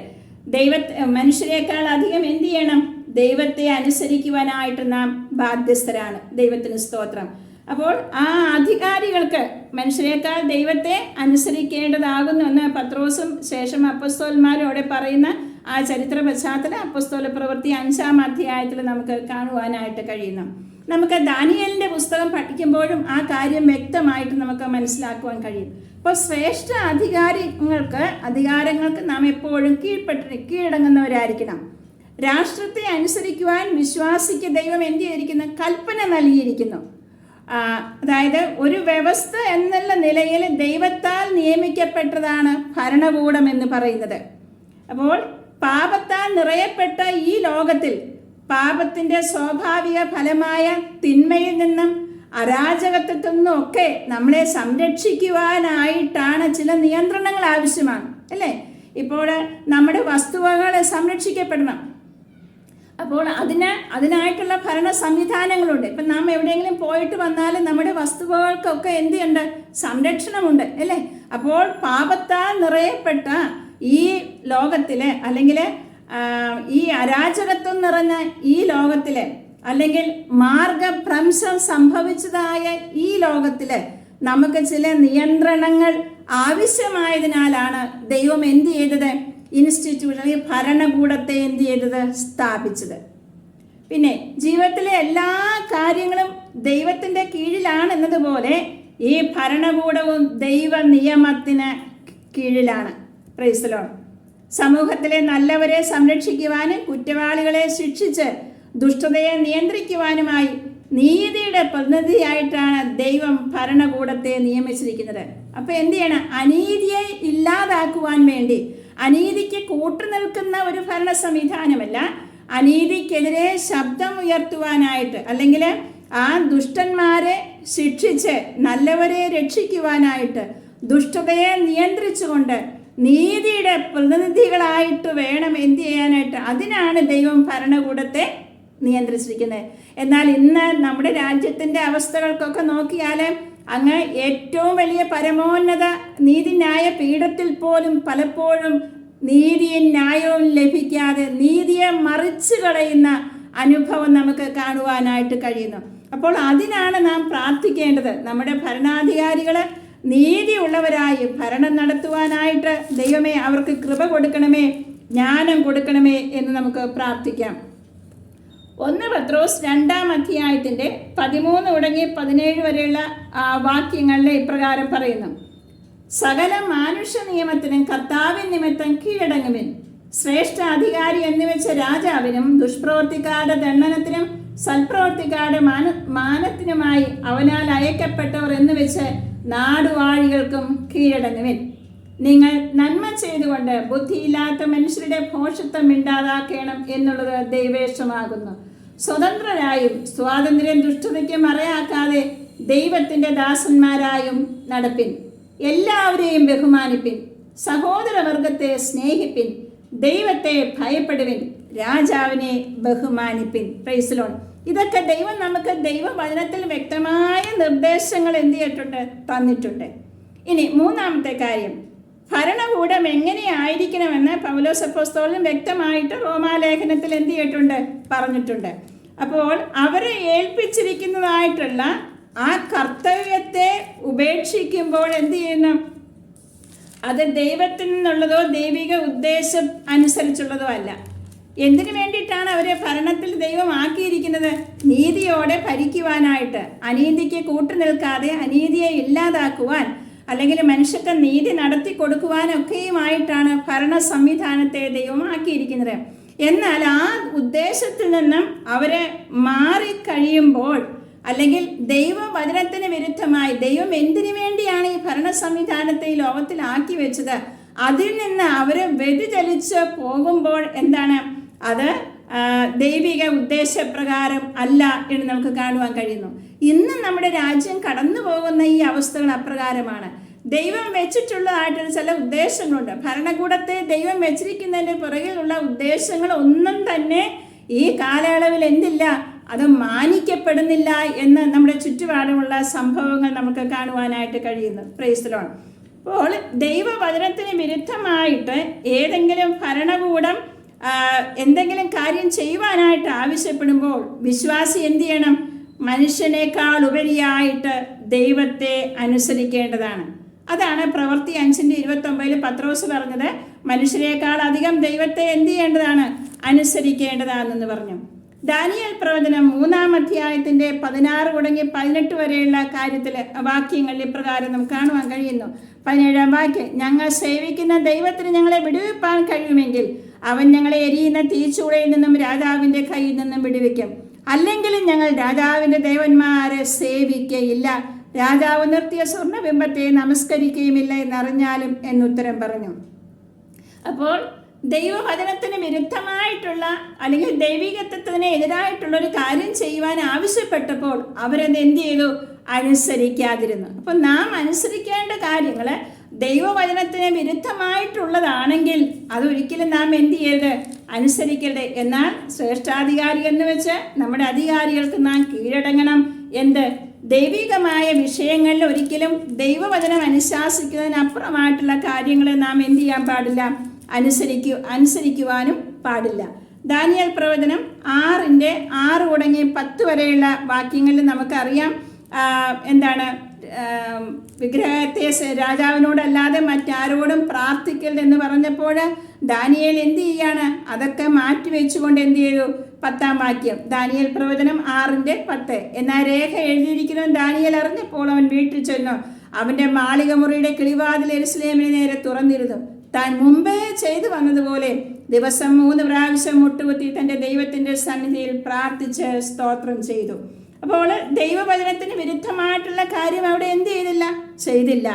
മനുഷ്യരെക്കാൾ അധികം എന്ത് ചെയ്യണം? ദൈവത്തെ അനുസരിക്കുവാനായിട്ട് നാം ബാധ്യസ്ഥരാണ്. ദൈവത്തിന് സ്തോത്രം. അപ്പോൾ ആ അധികാരികൾക്ക് മനുഷ്യരെക്കാൾ ദൈവത്തെ അനുസരിക്കേണ്ടതാകുന്നു പത്രോസും ശേഷം അപ്പസ്തോലന്മാരും അവിടെ പറയുന്ന ആ ചരിത്ര പശ്ചാത്തലം അപ്പസ്തോല പ്രവൃത്തി 5-ാം അധ്യായത്തിൽ നമുക്ക് കാണുവാനായിട്ട് കഴിയുന്നു. നമുക്ക് ദാനിയേലിൻ്റെ പുസ്തകം പഠിക്കുമ്പോഴും ആ കാര്യം വ്യക്തമായിട്ട് നമുക്ക് മനസ്സിലാക്കുവാൻ കഴിയും. അപ്പോൾ ശ്രേഷ്ഠ അധികാരങ്ങൾക്ക് നാം എപ്പോഴും കീഴടങ്ങുന്നവരായിരിക്കണം. രാഷ്ട്രത്തെ അനുസരിക്കുവാൻ വിശ്വാസിക്ക് ദൈവം എന്ത് ചെയ്തിരിക്കുന്നു? കൽപ്പന നൽകിയിരിക്കുന്നു. അതായത് ഒരു വ്യവസ്ഥ എന്നുള്ള നിലയിൽ ദൈവത്താൽ നിയമിക്കപ്പെട്ടതാണ് ഭരണകൂടം എന്ന് പറയുന്നത്. അപ്പോൾ പാപത്താൽ നിറയപ്പെട്ട ഈ ലോകത്തിൽ പാപത്തിൻ്റെ സ്വാഭാവിക ഫലമായ തിന്മയിൽ നിന്നും അരാജകത്വത്തിൽ നിന്നും ഒക്കെ നമ്മളെ സംരക്ഷിക്കുവാനായിട്ടാണ് ചില നിയന്ത്രണങ്ങൾ ആവശ്യമാണ്, അല്ലേ? ഇപ്പോൾ നമ്മുടെ വസ്തുവകൾ സംരക്ഷിക്കപ്പെടണം. അപ്പോൾ അതിനായിട്ടുള്ള ഭരണ സംവിധാനങ്ങളുണ്ട്. ഇപ്പം നാം എവിടെയെങ്കിലും പോയിട്ട് വന്നാൽ നമ്മുടെ വസ്തുവകൾക്കൊക്കെ എന്തുണ്ട്? സംരക്ഷണമുണ്ട്, അല്ലേ? അപ്പോൾ പാപത്താൽ നിറയപ്പെട്ട ഈ ലോകത്തിൽ, അല്ലെങ്കിൽ ഈ അരാജകത്വം നിറഞ്ഞ ഈ ലോകത്തിൽ, അല്ലെങ്കിൽ മാർഗഭ്രംശം സംഭവിച്ചതായ ഈ ലോകത്തിൽ നമുക്ക് ചില നിയന്ത്രണങ്ങൾ ആവശ്യമായതിനാലാണ് ദൈവം എന്ത് ചെയ്തത്? ഇൻസ്റ്റിറ്റ്യൂഷൻ, അല്ലെങ്കിൽ ഭരണകൂടത്തെ എന്ത് ചെയ്തത്? സ്ഥാപിച്ചത്. പിന്നെ ജീവിതത്തിലെ എല്ലാ കാര്യങ്ങളും ദൈവത്തിൻ്റെ കീഴിലാണ് എന്നതുപോലെ ഈ ഭരണകൂടവും ദൈവ നിയമത്തിന് കീഴിലാണ്. Price the Lord. സമൂഹത്തിലെ നല്ലവരെ സംരക്ഷിക്കുവാനും കുറ്റവാളികളെ ശിക്ഷിച്ച് ദുഷ്ടതയെ നിയന്ത്രിക്കുവാനുമായി നീതിയുടെ പ്രതിനിധിയായിട്ടാണ് ദൈവം ഭരണകൂടത്തെ നിയമിച്ചിരിക്കുന്നത്. അപ്പോൾ എന്ത് ചെയ്യണം? അനീതിയെ ഇല്ലാതാക്കുവാൻ വേണ്ടി, അനീതിക്ക് കൂട്ടുനിൽക്കുന്ന ഒരു ഭരണ സംവിധാനമല്ല, അനീതിക്കെതിരെ ശബ്ദം ഉയർത്തുവാനായിട്ട്, അല്ലെങ്കിൽ ആ ദുഷ്ടന്മാരെ ശിക്ഷിച്ച് നല്ലവരെ രക്ഷിക്കുവാനായിട്ട്, ദുഷ്ടതയെ നിയന്ത്രിച്ചുകൊണ്ട് നീതിയുടെ പ്രതിനിധികളായിട്ട് വേണം എന്ത് ചെയ്യാനായിട്ട്. അതിനാണ് ദൈവം ഭരണകൂടത്തെ നിയന്ത്രിച്ചിരിക്കുന്നത്. എന്നാൽ ഇന്ന് നമ്മുടെ രാജ്യത്തിൻ്റെ അവസ്ഥകൾക്കൊക്കെ നോക്കിയാൽ അങ്ങ് ഏറ്റവും വലിയ പരമോന്നത നീതിന്യായ പീഠത്തിൽ പോലും പലപ്പോഴും നീതിയും ന്യായവും ലഭിക്കാതെ നീതിയെ മറിച്ച് കളയുന്ന അനുഭവം നമുക്ക് കാണുവാനായിട്ട് കഴിയുന്നു. അപ്പോൾ അതിനാണ് നാം പ്രാർത്ഥിക്കേണ്ടത്. നമ്മുടെ ഭരണാധികാരികൾ നീതിയുള്ളവരായി ഭരണം നടത്തുവാനായിട്ട് ദൈവമേ അവർക്ക് കൃപ കൊടുക്കണമേ, ജ്ഞാനം കൊടുക്കണമേ എന്ന് നമുക്ക് പ്രാർത്ഥിക്കാം. 1 പത്രോസ് 2-ാം അധ്യായത്തിൻ്റെ 13 തുടങ്ങി 17 വരെയുള്ള വാക്യങ്ങളിൽ ഇപ്രകാരം പറയുന്നു: സകല മാനുഷ്യ നിയമത്തിനും കർത്താവിൻ നിമിത്തം കീഴടങ്ങുവിൻ. ശ്രേഷ്ഠ അധികാരി എന്നുവെച്ച രാജാവിനും ദുഷ്പ്രവർത്തിക്കാരുടെ ദണ്ഡനത്തിനും സൽപ്രവർത്തിക്കാരുടെ മാനത്തിനുമായി അവനാൽ അയക്കപ്പെട്ടവർ എന്നുവെച്ച് നാടുവാഴികൾക്കും കീഴടങ്ങുവിൻ. നിങ്ങൾ നന്മ ചെയ്തുകൊണ്ട് ബുദ്ധിയില്ലാത്ത മനുഷ്യരുടെ ഭോഷത്വം ഇണ്ടാതാക്കണം എന്നുള്ളത് ദൈവേഷ്ടമാകുന്നു. സ്വതന്ത്രരായും സ്വാതന്ത്ര്യം ദുഷ്ടതയ്ക്ക് മറയാക്കാതെ ദൈവത്തിൻ്റെ ദാസന്മാരായും നടപ്പിൻ. എല്ലാവരെയും ബഹുമാനിപ്പിൻ, സഹോദരവർഗത്തെ സ്നേഹിപ്പിൻ, ദൈവത്തെ ഭയപ്പെടുവിൻ, രാജാവിനെ ബഹുമാനിപ്പിൻ. Price the Lord. ഇതൊക്കെ ദൈവം നമുക്ക് ദൈവവചനത്തിൽ വ്യക്തമായ നിർദ്ദേശങ്ങൾ എന്ത് ചെയ്തിട്ടുണ്ട്? തന്നിട്ടുണ്ട്. ഇനി 3-ാമത്തെ കാര്യം, ഭരണകൂടം എങ്ങനെയായിരിക്കണമെന്ന് പൗലോസ് അപ്പോസ്തലൻ വ്യക്തമായിട്ട് റോമാലേഖനത്തിൽ എന്ത് ചെയ്തിട്ടുണ്ട്? പറഞ്ഞിട്ടുണ്ട്. അപ്പോൾ അവരെ ഏൽപ്പിച്ചിരിക്കുന്നതായിട്ടുള്ള ആ കർത്തവ്യത്തെ ഉപേക്ഷിക്കുമ്പോൾ എന്ത് ചെയ്യുന്നു? അത് ദൈവത്തിൽ നിന്നുള്ളതോ ദൈവിക ഉദ്ദേശം അനുസരിച്ചുള്ളതോ അല്ല. എന്തിനു വേണ്ടിയിട്ടാണ് അവരെ ഭരണത്തിൽ ദൈവം ആക്കിയിരിക്കുന്നത്? നീതിയോടെ ഭരിക്കുവാനായിട്ട്, അനീതിക്ക് കൂട്ടുനിൽക്കാതെ അനീതിയെ ഇല്ലാതാക്കുവാൻ, അല്ലെങ്കിൽ മനുഷ്യർക്ക് നീതി നടത്തി കൊടുക്കുവാനൊക്കെയുമായിട്ടാണ് ഭരണ സംവിധാനത്തെ ദൈവം ആക്കിയിരിക്കുന്നത്. എന്നാൽ ആ ഉദ്ദേശത്തിൽ നിന്നും അവരെ മാറിക്കഴിയുമ്പോൾ, അല്ലെങ്കിൽ ദൈവവചനത്തിന് വിരുദ്ധമായി ദൈവം എന്തിനു വേണ്ടിയാണ് ഈ ഭരണ സംവിധാനത്തെ ഈ ലോകത്തിൽ ആക്കി വെച്ചത്, അതിൽ നിന്ന് അവർ വ്യതിചലിച്ച് പോകുമ്പോൾ എന്താണ് അത്? ദൈവിക ഉദ്ദേശപ്രകാരം അല്ല എന്ന് നമുക്ക് കാണുവാൻ കഴിയുന്നു. ഇന്ന് നമ്മുടെ രാജ്യം കടന്നു പോകുന്ന ഈ അവസ്ഥകൾ അപ്രകാരമാണ്. ദൈവം വെച്ചിട്ടുള്ളതായിട്ട് ചില ഉദ്ദേശങ്ങളുണ്ട്. ഭരണകൂടത്തെ ദൈവം വെച്ചിരിക്കുന്നതിൻ്റെ പുറകിലുള്ള ഉദ്ദേശങ്ങൾ ഒന്നും തന്നെ ഈ കാലയളവിൽ എന്തില്ല, അത് മാനിക്കപ്പെടുന്നില്ല എന്ന് നമ്മുടെ ചുറ്റുപാടുമുള്ള സംഭവങ്ങൾ നമുക്ക് കാണുവാനായിട്ട് കഴിയുന്നു. Price the Lord. അപ്പോൾ ദൈവവചനത്തിന് വിരുദ്ധമായിട്ട് ഏതെങ്കിലും ഭരണകൂടം എന്തെങ്കിലും കാര്യം ചെയ്യുവാനായിട്ട് ആവശ്യപ്പെടുമ്പോൾ വിശ്വാസി എന്ത് ചെയ്യണം? മനുഷ്യനേക്കാൾ ഉപരിയായിട്ട് ദൈവത്തെ അനുസരിക്കേണ്ടതാണ്. അതാണ് പ്രവൃത്തി 5:29 പത്രോസ് പറഞ്ഞത്. മനുഷ്യരെക്കാൾ അധികം ദൈവത്തെ എന്ത് ചെയ്യേണ്ടതാണ്? അനുസരിക്കേണ്ടതാണെന്ന് പറഞ്ഞു. ദാനിയേൽ പ്രവചനം 3-ാം അധ്യായത്തിൻ്റെ 16 തുടങ്ങി 18 വരെയുള്ള കാര്യത്തിൽ വാക്യങ്ങളിൽ ഇപ്രകാരം നമുക്ക് കാണുവാൻ കഴിയുന്നു. 17-ാം വാക്യം, ഞങ്ങൾ സേവിക്കുന്ന ദൈവത്തിന് ഞങ്ങളെ വിടുവിപ്പാൻ കഴിയുമെങ്കിൽ അവൻ ഞങ്ങളെ എരിയുന്ന തീച്ചൂളയിൽ നിന്നും രാജാവിൻ്റെ കയ്യിൽ നിന്നും വിടുവിക്കും. അല്ലെങ്കിലും ഞങ്ങൾ രാജാവിൻ്റെ ദേവന്മാരെ സേവിക്കയില്ല, രാജാവ് നിർത്തിയ സ്വർണ്ണബിംബത്തെ നമസ്കരിക്കുകയുമില്ല എന്നറിഞ്ഞാലും എന്നുത്തരം പറഞ്ഞു. അപ്പോൾ ദൈവവചനത്തിന് വിരുദ്ധമായിട്ടുള്ള അല്ലെങ്കിൽ ദൈവികത്വത്തിന് എതിരായിട്ടുള്ള ഒരു കാര്യം ചെയ്യുവാൻ ആവശ്യപ്പെട്ടപ്പോൾ അവരത് എന്ത് ചെയ്തു? അനുസരിക്കാതിരുന്നു. അപ്പം നാം അനുസരിക്കേണ്ട കാര്യങ്ങൾ ദൈവവചനത്തിന് വിരുദ്ധമായിട്ടുള്ളതാണെങ്കിൽ അതൊരിക്കലും നാം എന്ത് ചെയ്യരുത്? അനുസരിക്കരുത്. എന്നാൽ ശ്രേഷ്ഠാധികാരി എന്ന് വെച്ച് നമ്മുടെ അധികാരികൾക്ക് നാം കീഴടങ്ങണം. എന്ത്? ദൈവികമായ വിഷയങ്ങളിൽ ഒരിക്കലും ദൈവവചനം അനുശാസിക്കുന്നതിനപ്പുറമായിട്ടുള്ള കാര്യങ്ങൾ നാം എന്ത് ചെയ്യാൻ പാടില്ല? അനുസരിക്കുവാനും പാടില്ല. ദാനിയേൽ പ്രവചനം 6:6 തുടങ്ങി 10 വരെയുള്ള വാക്യങ്ങളിൽ നമുക്കറിയാം എന്താണ്? വിഗ്രഹത്തെ രാജാവിനോടല്ലാതെ മറ്റാരോടും പ്രാർത്ഥിക്കരുതെന്ന് പറഞ്ഞപ്പോൾ ദാനിയേൽ എന്ത് ചെയ്യാണ്? അതൊക്കെ മാറ്റിവെച്ചുകൊണ്ട് എന്ത് ചെയ്തു? 10-ാം വാക്യം ദാനിയേൽ പ്രവചനം 6:10. എന്നാൽ രേഖ എഴുതിയിരിക്കുന്നത് ദാനിയേൽ അറിഞ്ഞപ്പോൾ അവൻ വീട്ടിൽ ചെന്നു. അവൻ്റെ മാളിക മുറിയുടെ കിളിവാതിൽ യെരൂശലേമിന് നേരെ തുറന്നിരുന്നു. താൻ മുമ്പേ ചെയ്തു വന്നതുപോലെ ദിവസം 3 പ്രാവശ്യം മുട്ടുകുത്തി തൻ്റെ ദൈവത്തിൻ്റെ സന്നിധിയിൽ പ്രാർത്ഥിച്ച് സ്തോത്രം ചെയ്തു. അപ്പോൾ ദൈവവചനത്തിന് വിരുദ്ധമായിട്ടുള്ള കാര്യം അവിടെ എന്ത് ചെയ്തില്ല.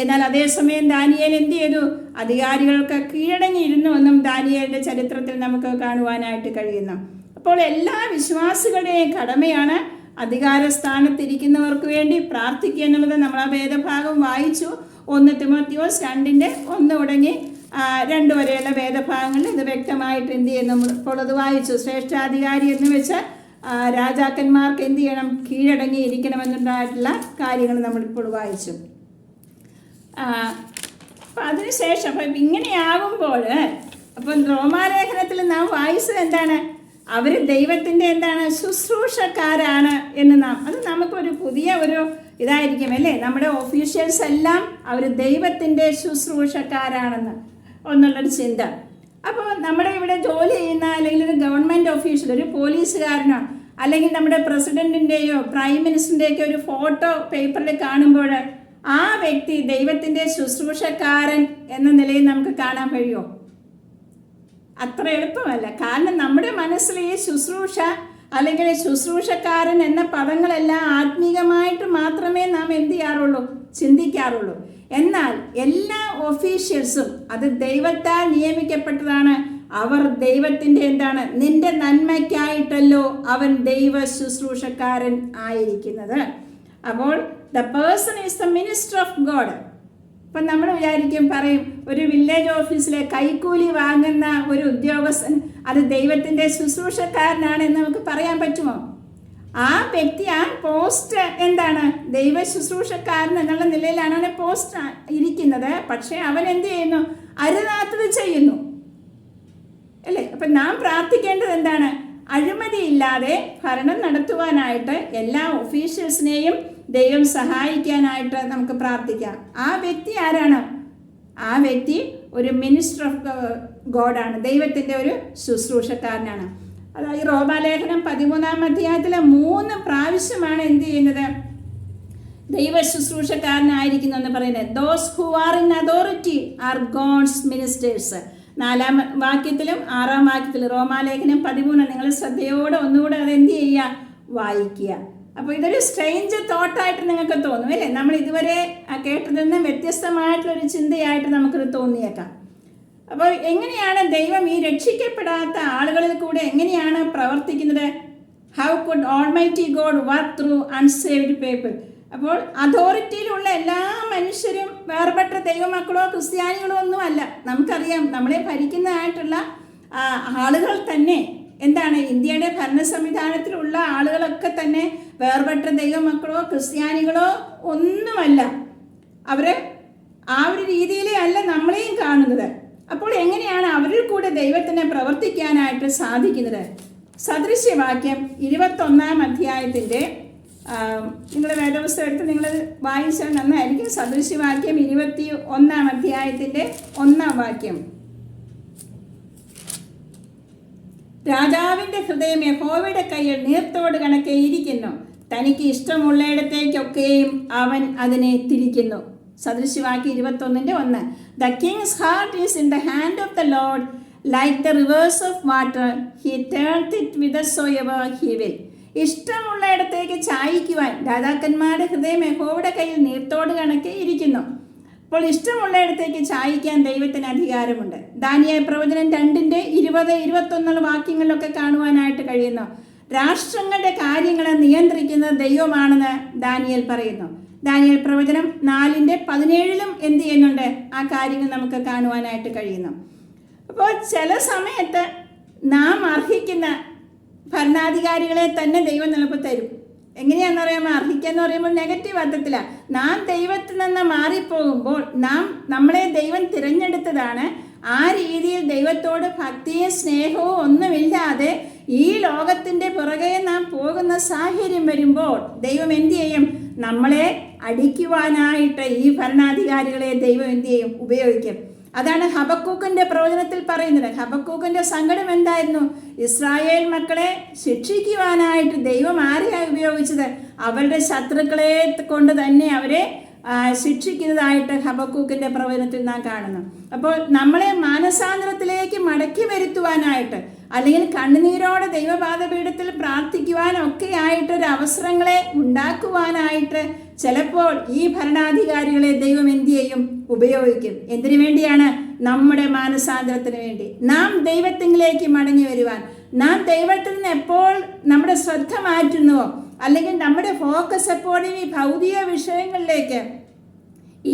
എന്നാൽ അതേസമയം ദാനിയേൽ എന്ത് ചെയ്തു? അധികാരികൾക്ക് കീഴടങ്ങിയിരുന്നു എന്നും ദാനിയേലിൻ്റെ ചരിത്രത്തിൽ നമുക്ക് കാണുവാനായിട്ട് കഴിയുന്നു. അപ്പോൾ എല്ലാ വിശ്വാസികളുടെയും കടമയാണ് അധികാര സ്ഥാനത്തിരിക്കുന്നവർക്ക് വേണ്ടി പ്രാർത്ഥിക്കുക എന്നുള്ളത്. നമ്മൾ ആ വേദഭാഗം വായിച്ചു. 1 തിമോത്തിയോസ് 2:1 തുടങ്ങി 2 വരെയുള്ള വേദഭാഗങ്ങളിൽ ഇത് വ്യക്തമായിട്ട് എന്ത് ചെയ്യുന്നു? ഇപ്പോൾ അത് വായിച്ചു. ശ്രേഷ്ഠാധികാരി എന്ന് വെച്ച് രാജാക്കന്മാർക്ക് എന്ത് ചെയ്യണം? കീഴടങ്ങിയിരിക്കണമെന്നുണ്ടായിട്ടുള്ള കാര്യങ്ങൾ നമ്മളിപ്പോൾ വായിച്ചു. അപ്പം അതിനുശേഷം അപ്പം ഇങ്ങനെയാകുമ്പോൾ അപ്പം റോമാലേഖനത്തിൽ നാം വായിച്ചത് എന്താണ്? അവർ ദൈവത്തിൻ്റെ എന്താണ്? ശുശ്രൂഷക്കാരാണ് എന്ന് അത് നമുക്കൊരു പുതിയ ഒരു ഇതായിരിക്കും അല്ലേ? നമ്മുടെ ഒഫീഷ്യൽസ് എല്ലാം അവർ ദൈവത്തിൻ്റെ ശുശ്രൂഷക്കാരാണെന്ന് എന്നുള്ളൊരു ചിന്ത. അപ്പോൾ നമ്മുടെ ഇവിടെ ജോലി ചെയ്യുന്ന അല്ലെങ്കിൽ ഒരു ഗവൺമെൻറ് ഒഫീഷ്യൽ, ഒരു പോലീസുകാരനോ അല്ലെങ്കിൽ നമ്മുടെ പ്രസിഡൻറ്റിൻ്റെയോ പ്രൈം മിനിസ്റ്ററിൻ്റെയൊക്കെ ഒരു ഫോട്ടോ പേപ്പറിൽ കാണുമ്പോൾ ആ വ്യക്തി ദൈവത്തിൻ്റെ ശുശ്രൂഷക്കാരൻ എന്ന നിലയിൽ നമുക്ക് കാണാൻ കഴിയുമോ? അത്ര എളുപ്പമല്ല. കാരണം നമ്മുടെ മനസ്സിൽ ഈ ശുശ്രൂഷ അല്ലെങ്കിൽ ശുശ്രൂഷക്കാരൻ എന്ന പദങ്ങളെല്ലാം ആത്മീകമായിട്ട് മാത്രമേ നാം എന്ത് ചെയ്യാറുള്ളൂ? ചിന്തിക്കാറുള്ളൂ. എന്നാൽ എല്ലാ ഒഫീഷ്യൽസും അത് ദൈവത്താൽ നിയമിക്കപ്പെട്ടതാണ്. അവർ ദൈവത്തിൻ്റെ എന്താണ്? നിന്റെ നന്മയ്ക്കായിട്ടല്ലോ അവൻ ദൈവ ശുശ്രൂഷക്കാരൻ ആയിരിക്കുന്നത്. അപ്പോൾ the person is the minister of God. ഇപ്പം നമ്മൾ പറയും ഒരു വില്ലേജ് ഓഫീസിലെ കൈക്കൂലി വാങ്ങുന്ന ഒരു ഉദ്യോഗസ്ഥൻ അത് ദൈവത്തിൻ്റെ ശുശ്രൂഷക്കാരനാണ് എന്ന് നമുക്ക് പറയാൻ പറ്റുമോ? ആ വ്യക്തി ആ പോസ്റ്റ് എന്താണ്? ദൈവ ശുശ്രൂഷക്കാരൻ എന്നുള്ള നിലയിലാണ് അവനെ പോസ്റ്റ് ഇരിക്കുന്നത്. പക്ഷേ അവൻ എന്ത് ചെയ്യുന്നു? അരുതാത്തത് ചെയ്യുന്നു അല്ലേ? അപ്പം നാം പ്രാർത്ഥിക്കേണ്ടത് എന്താണ്? അഴിമതിയില്ലാതെ ഭരണം നടത്തുവാനായിട്ട് എല്ലാ ഒഫീഷ്യൽസിനെയും ദൈവം സഹായിക്കാനായിട്ട് നമുക്ക് പ്രാർത്ഥിക്കാം. ആ വ്യക്തി ആരാണ്? ആ വ്യക്തി ഒരു മിനിസ്റ്റർ ഓഫ് ഗോഡാണ്, ദൈവത്തിൻ്റെ ഒരു ശുശ്രൂഷക്കാരനാണ്. അതായത് റോമാലേഖനം 13-ാം അധ്യായത്തിലെ 3 പ്രാവശ്യമാണ് എന്ത് ചെയ്യുന്നത്? ദൈവ ശുശ്രൂഷക്കാരനായിരിക്കുന്നു എന്ന് പറയുന്നത്. Those who are in authority are God's ministers. 4-ാം വാക്യത്തിലും 6-ാം വാക്യത്തിലും റോമാലേഖനം 13 നിങ്ങൾ ശ്രദ്ധയോടെ ഒന്നുകൂടെ അതെന്ത് ചെയ്യുക? വായിക്കുക. അപ്പോൾ ഇതൊരു സ്ട്രേഞ്ച് തോട്ടായിട്ട് നിങ്ങൾക്ക് തോന്നും അല്ലേ? നമ്മൾ ഇതുവരെ കേട്ടതിൽ നിന്ന് വ്യത്യസ്തമായിട്ടുള്ളൊരു ചിന്തയായിട്ട് നമുക്കിത് തോന്നിയേക്കാം. അപ്പോൾ എങ്ങനെയാണ് ദൈവം ഈ രക്ഷിക്കപ്പെടാത്ത ആളുകളിൽ കൂടെ എങ്ങനെയാണ് പ്രവർത്തിക്കുന്നത്? How could almighty God work through unsaved people? അപ്പോൾ അതോറിറ്റിയിലുള്ള എല്ലാ മനുഷ്യരും വേർപെട്ട ദൈവമക്കളോ ക്രിസ്ത്യാനികളോ ഒന്നും അല്ല. നമുക്കറിയാം നമ്മളെ ഭരിക്കുന്നതായിട്ടുള്ള ആളുകൾ തന്നെ എന്താണ്, ഇന്ത്യയുടെ ഭരണ സംവിധാനത്തിലുള്ള ആളുകളൊക്കെ തന്നെ വേർപെട്ട ദൈവമക്കളോ ക്രിസ്ത്യാനികളോ ഒന്നുമല്ല. അവർ ആ ഒരു രീതിയിലേ അല്ല നമ്മളെയും കാണുന്നത്. അപ്പോൾ എങ്ങനെയാണ് അവരിൽ കൂടെ ദൈവത്തിനെ പ്രവർത്തിക്കാനായിട്ട് സാധിക്കുന്നത്? സദൃശ്യവാക്യം 21-ാം അധ്യായത്തിൻ്റെ നിങ്ങൾ വേദപുസ്തകം എടുത്ത് നിങ്ങൾ വായിച്ചാൽ നന്നായിരിക്കും. സദൃശ്യവാക്യം 21-ാം അധ്യായത്തിൻ്റെ 1-ാം വാക്യം. രാജാവിൻ്റെ ഹൃദയം യഹോവയുടെ കയ്യിൽ നീർത്തോട് കണക്കെ ഇരിക്കുന്നു, തനിക്ക് ഇഷ്ടമുള്ളയിടത്തേക്കൊക്കെയും അവൻ അതിനെ തിരിക്കുന്നു. സദൃശ്യവാക്യം 21-1. The king's heart is in the hand of the Lord like the rivers of water, he turns it whithersoever he will. ഇഷ്ടമുള്ളയിടത്തേക്ക് ചായിക്കുവാൻ രാജാക്കന്മാരുടെ ഹൃദയം യഹോവയുടെ കയ്യിൽ നീർത്തോട് കണക്കെ ഇരിക്കുന്നു. അപ്പോൾ ഇഷ്ടമുള്ളയിടത്തേക്ക് ചായിക്കാൻ ദൈവത്തിന് അധികാരമുണ്ട്. ദാനിയേൽ പ്രവചനം 2:20-21 വാക്യങ്ങളിലൊക്കെ കാണുവാനായിട്ട് കഴിയുന്നു. രാഷ്ട്രങ്ങളുടെ കാര്യങ്ങളെ നിയന്ത്രിക്കുന്നത് ദൈവമാണെന്ന് ദാനിയേൽ പറയുന്നു. ദാനിയേൽ പ്രവചനം 4:17 എന്ത് ചെയ്യുന്നുണ്ട്? ആ കാര്യങ്ങൾ നമുക്ക് കാണുവാനായിട്ട് കഴിയുന്നു. അപ്പോൾ ചില സമയത്ത് നാം അർഹിക്കുന്ന ഭരണാധികാരികളെ തന്നെ ദൈവം നിലപ്പോൾ തരും. എങ്ങനെയാണെന്ന് പറയുമ്പോൾ, അർഹിക്കുക എന്ന് പറയുമ്പോൾ നെഗറ്റീവ് അർത്ഥത്തിലാണ്. നാം ദൈവത്തിൽ നിന്ന് മാറിപ്പോകുമ്പോൾ നമ്മളെ ദൈവം തിരഞ്ഞെടുത്തതാണ്. ആ രീതിയിൽ ദൈവത്തോട് ഭക്തിയും സ്നേഹവും ഒന്നുമില്ലാതെ ഈ ലോകത്തിൻ്റെ പുറകെ നാം പോകുന്ന സാഹചര്യം വരുമ്പോൾ ദൈവം എന്ത് ചെയ്യും? നമ്മളെ അടിക്കുവാനായിട്ട് ഈ ഭരണാധികാരികളെ ദൈവം എന്ത് ചെയ്യും? ഉപയോഗിക്കും. അതാണ് ഹബക്കൂക്കിൻ്റെ പ്രവചനത്തിൽ പറയുന്നത്. ഹബക്കൂക്കിൻ്റെ സങ്കടം എന്തായിരുന്നു? ഇസ്രായേൽ മക്കളെ ശിക്ഷിക്കുവാനായിട്ട് ദൈവം ആരെയാണ് ഉപയോഗിച്ചത്? അവരുടെ ശത്രുക്കളെ കൊണ്ട് തന്നെ അവരെ ശിക്ഷിക്കുന്നതായിട്ട് ഹബക്കൂക്കിൻ്റെ പ്രവചനത്തിൽ നാം കാണുന്നു. അപ്പോൾ നമ്മളെ മാനസാന്തരത്തിലേക്ക് മടക്കി വരുത്തുവാനായിട്ട്, അല്ലെങ്കിൽ കണ്ണുനീരോടെ ദൈവപാദപീഠത്തിൽ പ്രാർത്ഥിക്കുവാനൊക്കെ ആയിട്ടൊരു അവസരങ്ങളെ ഉണ്ടാക്കുവാനായിട്ട് ചിലപ്പോൾ ഈ ഭരണാധികാരികളെ ദൈവം എന്ത് ചെയ്യും? ഉപയോഗിക്കും. എന്തിനു വേണ്ടിയാണ്? നമ്മുടെ മാനസാന്തരത്തിന് വേണ്ടി, നാം ദൈവത്തിലേക്ക് മടങ്ങി വരുവാൻ. നാം ദൈവത്തിൽ നിന്ന് എപ്പോൾ നമ്മുടെ ശ്രദ്ധ മാറ്റുന്നുവോ, അല്ലെങ്കിൽ നമ്മുടെ ഫോക്കസ് എപ്പോഴും ഈ ഭൗതിക വിഷയങ്ങളിലേക്ക്,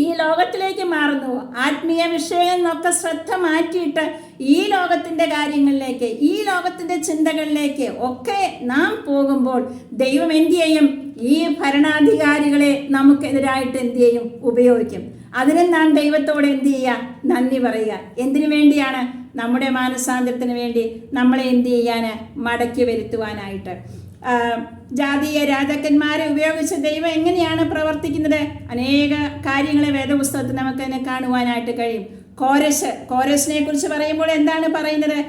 ഈ ലോകത്തിലേക്ക് മാറുന്നുവോ, ആത്മീയ വിഷയം എന്നൊക്കെ ശ്രദ്ധ മാറ്റിയിട്ട് ഈ ലോകത്തിൻ്റെ കാര്യങ്ങളിലേക്ക്, ഈ ലോകത്തിൻ്റെ ചിന്തകളിലേക്ക് ഒക്കെ നാം പോകുമ്പോൾ ദൈവം എന്ത് ചെയ്യും? ഈ ഭരണാധികാരികളെ നമുക്കെതിരായിട്ട് എന്ത് ചെയ്യും? ഉപയോഗിക്കും. അതിന് നാം ദൈവത്തോട് എന്ത് ചെയ്യുക? നന്ദി പറയുക. എന്തിനു വേണ്ടിയാണ്? നമ്മുടെ മാനസാന്തരത്തിന് വേണ്ടി, നമ്മളെ എന്ത് ചെയ്യാൻ? മടക്കി വരുത്തുവാനായിട്ട്. ജാതീയ രാജാക്കന്മാരെ ഉപയോഗിച്ച് ദൈവം എങ്ങനെയാണ് പ്രവർത്തിക്കുന്നത്? അനേക കാര്യങ്ങളെ വേദപുസ്തകത്തിൽ നമുക്ക് തന്നെ കാണുവാനായിട്ട് കഴിയും. കോരശിനെ കുറിച്ച് പറയുമ്പോൾ എന്താണ് പറയുന്നത്?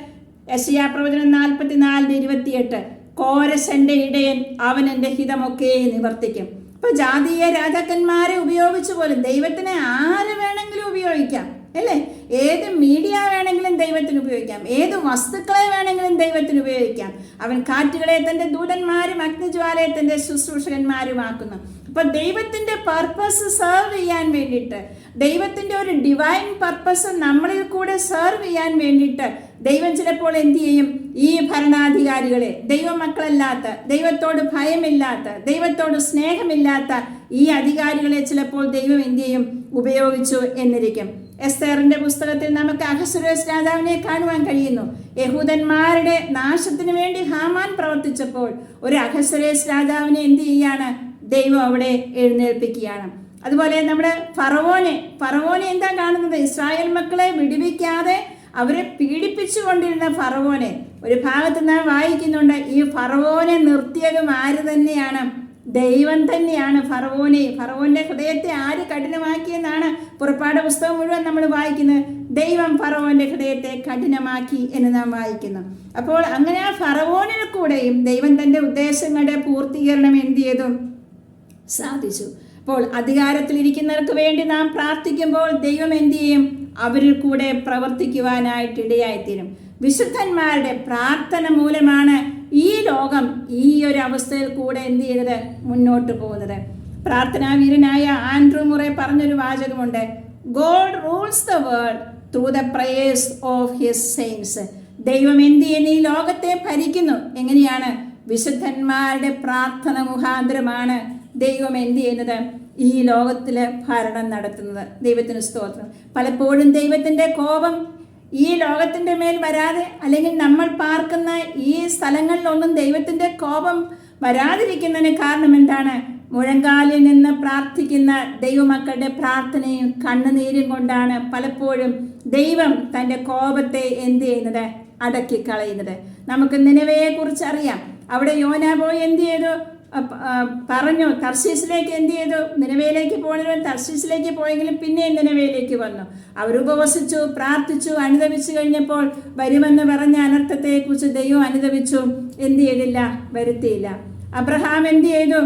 യെശയ്യാ പ്രവചനം 44:28. കോരശ് എൻ്റെ ഇടയൻ, അവൻ എൻ്റെ ഹിതമൊക്കെ നിവർത്തിക്കും. അപ്പോൾ ജാതീയ രാജാക്കന്മാരെ ഉപയോഗിച്ച് പോലും ദൈവത്തിനെ ആര് വേണമെങ്കിലും ഉപയോഗിക്കാം, അല്ലേ? ഏത് മീഡിയ വേണമെങ്കിലും ദൈവത്തിന് ഉപയോഗിക്കാം, ഏത് വസ്തുക്കളെ വേണമെങ്കിലും ദൈവത്തിന് ഉപയോഗിക്കാം. അവൻ കാറ്റുകളെ തൻ്റെ ദൂതന്മാരും അഗ്നിജ്വാലയെ തൻ്റെ ശുശ്രൂഷകന്മാരുമാക്കുന്നു. അപ്പോൾ ദൈവത്തിൻ്റെ പർപ്പസ് സെർവ് ചെയ്യാൻ വേണ്ടിയിട്ട്, ദൈവത്തിൻ്റെ ഒരു ഡിവൈൻ പർപ്പസ് നമ്മളിൽ കൂടെ സെർവ് ചെയ്യാൻ വേണ്ടിയിട്ട് ദൈവം ചിലപ്പോൾ എന്ത് ചെയ്യും? ഈ ഭരണാധികാരികളെ, ദൈവമക്കളല്ലാത്ത, ദൈവത്തോട് ഭയമില്ലാത്ത, ദൈവത്തോട് സ്നേഹമില്ലാത്ത ഈ അധികാരികളെ ചിലപ്പോൾ ദൈവം എന്ത് ചെയ്യും? ഉപയോഗിച്ചു എന്നിരിക്കും. എസ്തേറിന്റെ പുസ്തകത്തിൽ നമുക്ക് അഹസ്വേരോസ് രാജാവിനെ കാണുവാൻ കഴിയുന്നു. യഹൂദന്മാരുടെ നാശത്തിന് വേണ്ടി ഹാമാൻ പ്രവർത്തിച്ചപ്പോൾ ഒരു അഹസ്വേരോസ് രാജാവിനെ എന്ത് ചെയ്യാണ്? ദൈവം അവിടെ എഴുന്നേൽപ്പിക്കുകയാണ്. അതുപോലെ നമ്മുടെ ഫറവോനെ എന്താ കാണുന്നത്? ഇസ്രായേൽ മക്കളെ വിടുവിക്കാതെ അവരെ പീഡിപ്പിച്ചു കൊണ്ടിരുന്ന ഫറവോനെ ഒരു ഭാഗത്ത് നാം വായിക്കുന്നുണ്ട്. ഈ ഫറവോനെ നിർത്തിയതും ആര് തന്നെയാണ്? ദൈവം തന്നെയാണ്. ഫറവോന്റെ ഹൃദയത്തെ ആര് കഠിനമാക്കിയെന്നാണ് പുറപ്പാട് പുസ്തകം മുഴുവൻ നമ്മൾ വായിക്കുന്നത്. ദൈവം ഫറവോന്റെ ഹൃദയത്തെ കഠിനമാക്കി എന്ന് നാം വായിക്കുന്നു. അപ്പോൾ അങ്ങനെ ആ ഫറവോനിൽ കൂടെയും ദൈവം തൻ്റെ ഉദ്ദേശങ്ങളുടെ പൂർത്തീകരണം എന്ത് ചെയ്തു? സാധിച്ചു. അപ്പോൾ അധികാരത്തിലിരിക്കുന്നവർക്ക് വേണ്ടി നാം പ്രാർത്ഥിക്കുമ്പോൾ ദൈവം എന്ത് ചെയ്യും? അവരിൽ കൂടെ പ്രവർത്തിക്കുവാനായിട്ട് ഇടയായിത്തീരും. വിശുദ്ധന്മാരുടെ പ്രാർത്ഥന മൂലമാണ് ഈ ലോകം ഈ ഒരു അവസ്ഥയിൽ കൂടെ എന്ത് ചെയ്തത്? മുന്നോട്ട് പോകുന്നത്. പ്രാർത്ഥനാവീരനായ ആൻഡ്രൂ മുറെ പറഞ്ഞൊരു വാചകമുണ്ട്: God rules the world through the prayers of his saints. ദൈവം എന്ത് ചെയ്യുന്നു? ഈ ലോകത്തെ ഭരിക്കുന്നു. എങ്ങനെയാണ്? വിശുദ്ധന്മാരുടെ പ്രാർത്ഥന മുഖാന്തരമാണ് ദൈവം എന്ത് ചെയ്യുന്നത്? ഈ ലോകത്തിലെ ഭരണം നടത്തുന്നത്. ദൈവത്തിന് സ്തോത്രം. പലപ്പോഴും ദൈവത്തിൻ്റെ കോപം ഈ ലോകത്തിൻ്റെ മേൽ വരാതെ, അല്ലെങ്കിൽ നമ്മൾ പാർക്കുന്ന ഈ സ്ഥലങ്ങളിലൊന്നും ദൈവത്തിൻ്റെ കോപം വരാതിരിക്കുന്നതിന് കാരണം എന്താണ്? മുഴങ്കാലിൽ നിന്ന് പ്രാർത്ഥിക്കുന്ന ദൈവമക്കളുടെ പ്രാർത്ഥനയും കണ്ണുനീരും കൊണ്ടാണ് പലപ്പോഴും ദൈവം തൻ്റെ കോപത്തെ എന്ത് ചെയ്യുന്നത്? അടക്കി കളയുന്നത്. നമുക്ക് നിനവയെ കുറിച്ച് അറിയാം. അവിടെ യോനാ പോയി എന്ത് ചെയ്തു? പറഞ്ഞു തർശീസിലേക്ക് എന്ത് ചെയ്തു? നിനവയിലേക്ക് പോകണമെന്ന് തർശീസിലേക്ക് പോയെങ്കിലും പിന്നെയും നിനവയിലേക്ക് വന്നു. അവരുപവസിച്ചു, പ്രാർത്ഥിച്ചു, അനുദപിച്ചു കഴിഞ്ഞപ്പോൾ വരുമെന്ന് പറഞ്ഞ അനർത്ഥത്തെക്കുറിച്ച് ദൈവം അനുദപിച്ചു, എന്ത് ചെയ്തില്ല? വരുത്തിയില്ല. അബ്രഹാം എന്ത് ചെയ്തു?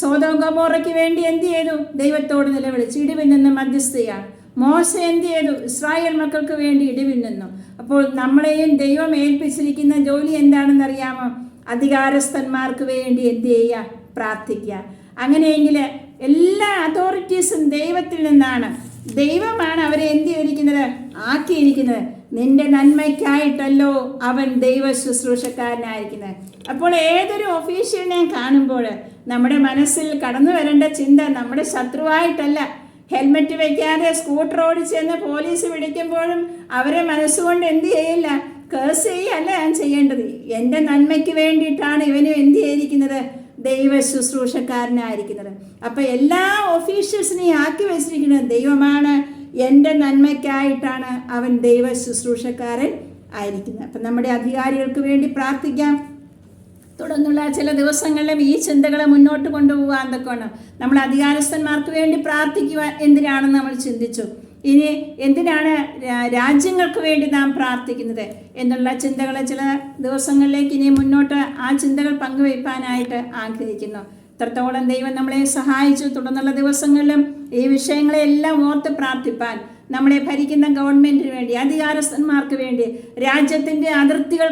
സോദോം ഗൊമോറയ്ക്ക് വേണ്ടി എന്ത് ചെയ്തു? ദൈവത്തോട് നിലവിളിച്ചു, ഇടിവിൽ നിന്ന് മധ്യസ്ഥയാണ്. മോശ എന്ത് ചെയ്തു? ഇസ്രായേൽ മക്കൾക്ക് വേണ്ടി ഇടിവിൽ നിന്നു. അപ്പോൾ നമ്മളെയും ദൈവം ഏൽപ്പിച്ചിരിക്കുന്ന ജോലി എന്താണെന്നറിയാമോ? അധികാരസ്ഥന്മാർക്ക് വേണ്ടി എന്ത് ചെയ്യുക? പ്രാർത്ഥിക്കുക. അങ്ങനെയെങ്കിൽ എല്ലാ അതോറിറ്റീസും ദൈവത്തിൽ നിന്നാണ്. ദൈവമാണ് അവരെ എന്ത് ചെയ്തിരിക്കുന്നത്? ആക്കിയിരിക്കുന്നത്. നിന്റെ നന്മയ്ക്കായിട്ടല്ലോ അവൻ ദൈവ ശുശ്രൂഷക്കാരനായിരിക്കുന്നത്. അപ്പോൾ ഏതൊരു ഒഫീഷ്യലിനെ കാണുമ്പോൾ നമ്മുടെ മനസ്സിൽ കടന്നു വരേണ്ട ചിന്ത നമ്മുടെ ശത്രുവായിട്ടല്ല. ഹെൽമെറ്റ് വയ്ക്കാതെ സ്കൂട്ടർ ഓടിച്ചെന്ന് പോലീസ് പിടിക്കുമ്പോഴും അവരെ മനസ്സുകൊണ്ട് എന്ത് ചെയ്യില്ല? കേസ് ചെയ്യല്ല ഞാൻ ചെയ്യേണ്ടത്. എൻ്റെ നന്മയ്ക്ക് വേണ്ടിയിട്ടാണ് ഇവനും എന്ത് ചെയ്തിരിക്കുന്നത്? ദൈവ ശുശ്രൂഷക്കാരനായിരിക്കുന്നത്. അപ്പം എല്ലാ ഒഫീഷ്യൽസിനെയും ആക്കി വെച്ചിരിക്കുന്നത് ദൈവമാണ്. എൻ്റെ നന്മയ്ക്കായിട്ടാണ് അവൻ ദൈവ ശുശ്രൂഷക്കാരൻ ആയിരിക്കുന്നത്. അപ്പം നമ്മുടെ അധികാരികൾക്ക് വേണ്ടി പ്രാർത്ഥിക്കാം. തുടർന്നുള്ള ചില ദിവസങ്ങളിലും ഈ ചിന്തകളെ മുന്നോട്ട് കൊണ്ടുപോകാൻ തക്കവണ്ണം നമ്മൾ അധികാരസ്ഥന്മാർക്ക് വേണ്ടി പ്രാർത്ഥിക്കുക എന്തിനാണെന്ന് നമ്മൾ ചിന്തിച്ചു. ഇനി എന്തിനാണ് രാജ്യങ്ങൾക്ക് വേണ്ടി നാം പ്രാർത്ഥിക്കുന്നത് എന്നുള്ള ചിന്തകൾ ചില ദിവസങ്ങളിലേക്ക് ഇനി മുന്നോട്ട് ആ ചിന്തകൾ പങ്കുവയ്ക്കാനായിട്ട് ആഗ്രഹിക്കുന്നു. എത്രത്തോളം ദൈവം നമ്മളെ സഹായിച്ചു. തുടർന്നുള്ള ദിവസങ്ങളിലും ഈ വിഷയങ്ങളെല്ലാം ഓർത്ത് പ്രാർത്ഥിപ്പാൻ, നമ്മളെ ഭരിക്കുന്ന ഗവൺമെൻറ്റിന് വേണ്ടി, അധികാരസ്ഥന്മാർക്ക് വേണ്ടി, രാജ്യത്തിൻ്റെ അതിർത്തികൾ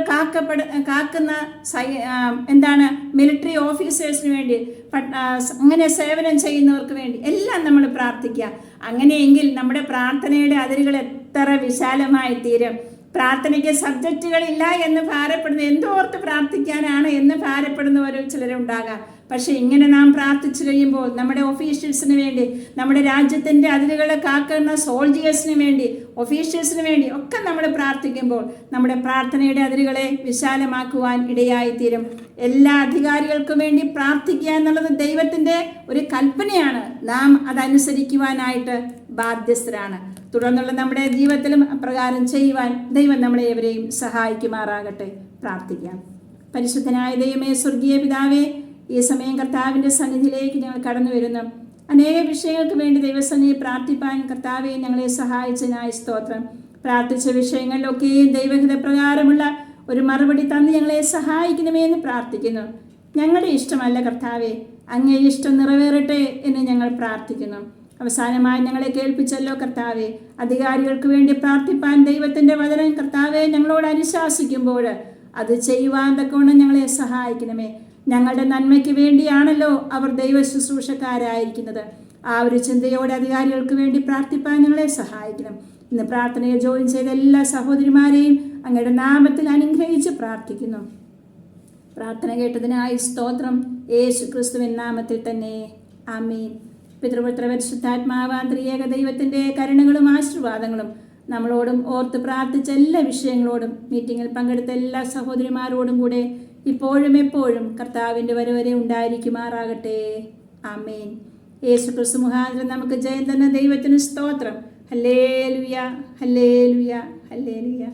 കാക്കുന്ന മിലിറ്ററി ഓഫീസേഴ്സിന് വേണ്ടി, അങ്ങനെ സേവനം ചെയ്യുന്നവർക്ക് വേണ്ടി എല്ലാം നമ്മൾ പ്രാർത്ഥിക്കുക. അങ്ങനെയെങ്കിൽ നമ്മുടെ പ്രാർത്ഥനയുടെ അതിരുകൾ എത്ര വിശാലമായി തീരും. പ്രാർത്ഥനയ്ക്ക് സബ്ജക്റ്റുകളില്ല എന്ന് ഭാരപ്പെടുന്ന, എന്തോർത്ത് പ്രാർത്ഥിക്കാനാണ് എന്ന് ഭാരപ്പെടുന്നവർ ചിലരുണ്ടാകാം. പക്ഷേ ഇങ്ങനെ നാം പ്രാർത്ഥിച്ചു കഴിയുമ്പോൾ നമ്മുടെ ഒഫീഷ്യൽസിന് വേണ്ടി, നമ്മുടെ രാജ്യത്തിൻ്റെ അതിരുകളെ കാക്കുന്ന സോൾജിയേഴ്സിന് വേണ്ടി, ഒഫീഷ്യൽസിന് വേണ്ടി ഒക്കെ നമ്മൾ പ്രാർത്ഥിക്കുമ്പോൾ നമ്മുടെ പ്രാർത്ഥനയുടെ അതിരുകളെ വിശാലമാക്കുവാൻ ഇടയായിത്തീരും. എല്ലാ അധികാരികൾക്കും വേണ്ടി പ്രാർത്ഥിക്കുക എന്നുള്ളത് ദൈവത്തിൻ്റെ ഒരു കൽപ്പനയാണ്. നാം അതനുസരിക്കുവാനായിട്ട് ബാധ്യസ്ഥരാണ്. തുടർന്നുള്ള നമ്മുടെ ജീവിതത്തിലും അപ്രകാരം ചെയ്യുവാൻ ദൈവം നമ്മളെ ഏവരെയും സഹായിക്കുമാറാകട്ടെ. പ്രാർത്ഥിക്കാം. പരിശുദ്ധനായ ദൈവമേ, സ്വർഗീയ പിതാവേ, ഈ സമയം കർത്താവിൻ്റെ സന്നിധിയിലേക്ക് ഞങ്ങൾ കടന്നു വരുന്നു. അനേക വിഷയങ്ങൾക്ക് വേണ്ടി ദൈവസന്നിധി പ്രാർത്ഥിപ്പാൻ കർത്താവെ ഞങ്ങളെ സഹായിച്ചതിനായി സ്തോത്രം. പ്രാർത്ഥിച്ച വിഷയങ്ങളിലൊക്കെയും ദൈവഹിത പ്രകാരമുള്ള ഒരു മറുപടി തന്ന് ഞങ്ങളെ സഹായിക്കണമേ എന്ന് പ്രാർത്ഥിക്കുന്നു. ഞങ്ങളുടെ ഇഷ്ടമല്ല കർത്താവെ, അങ്ങേ ഇഷ്ടം നിറവേറട്ടെ എന്ന് ഞങ്ങൾ പ്രാർത്ഥിക്കുന്നു. അവസാനമായി ഞങ്ങളെ കേൾപ്പിച്ചല്ലോ കർത്താവെ, അധികാരികൾക്ക് വേണ്ടി പ്രാർത്ഥിപ്പാൻ ദൈവത്തിൻ്റെ വചനം കർത്താവെ ഞങ്ങളോട് അനുശാസിക്കുമ്പോൾ അത് ചെയ്യുവാൻ തക്കവണ്ണം ഞങ്ങളെ സഹായിക്കണമേ. ഞങ്ങളുടെ നന്മയ്ക്ക് വേണ്ടിയാണല്ലോ അവർ ദൈവ ശുശ്രൂഷക്കാരായിരിക്കുന്നത്. ആ ഒരു ചിന്തയോടെ അധികാരികൾക്ക് വേണ്ടി പ്രാർത്ഥിപ്പാൻ ഞങ്ങളെ സഹായിക്കണം. ഇന്ന് പ്രാർത്ഥനയെ ജോയിൻ ചെയ്ത എല്ലാ സഹോദരിമാരെയും അങ്ങയുടെ നാമത്തിൽ അനുഗ്രഹിച്ച് പ്രാർത്ഥിക്കുന്നു. പ്രാർത്ഥന കേട്ടതിനായി സ്തോത്രം. യേശു ക്രിസ്തുവിൻ നാമത്തിൽ തന്നെ ആമേൻ. പിതൃപുത്ര പരിശുദ്ധാത്മാവാൻ ത്രിയേക ദൈവത്തിൻ്റെ കരുണകളും ആശീർവാദങ്ങളും നമ്മളോടും ഓർത്ത് പ്രാർത്ഥിച്ച എല്ലാ വിഷയങ്ങളോടും മീറ്റിങ്ങിൽ പങ്കെടുത്ത എല്ലാ സഹോദരിമാരോടും കൂടെ ഇപ്പോഴും എപ്പോഴും കർത്താവിൻ്റെ വരെ ഉണ്ടായിരിക്കുമാറാകട്ടെ. ആമേൻ. യേശു ക്രിസ്തു മുഖാന്തരം നമുക്ക് ജയം തന്ന ദൈവത്തിന് സ്തോത്രം. Hallelujah, hallelujah, hallelujah.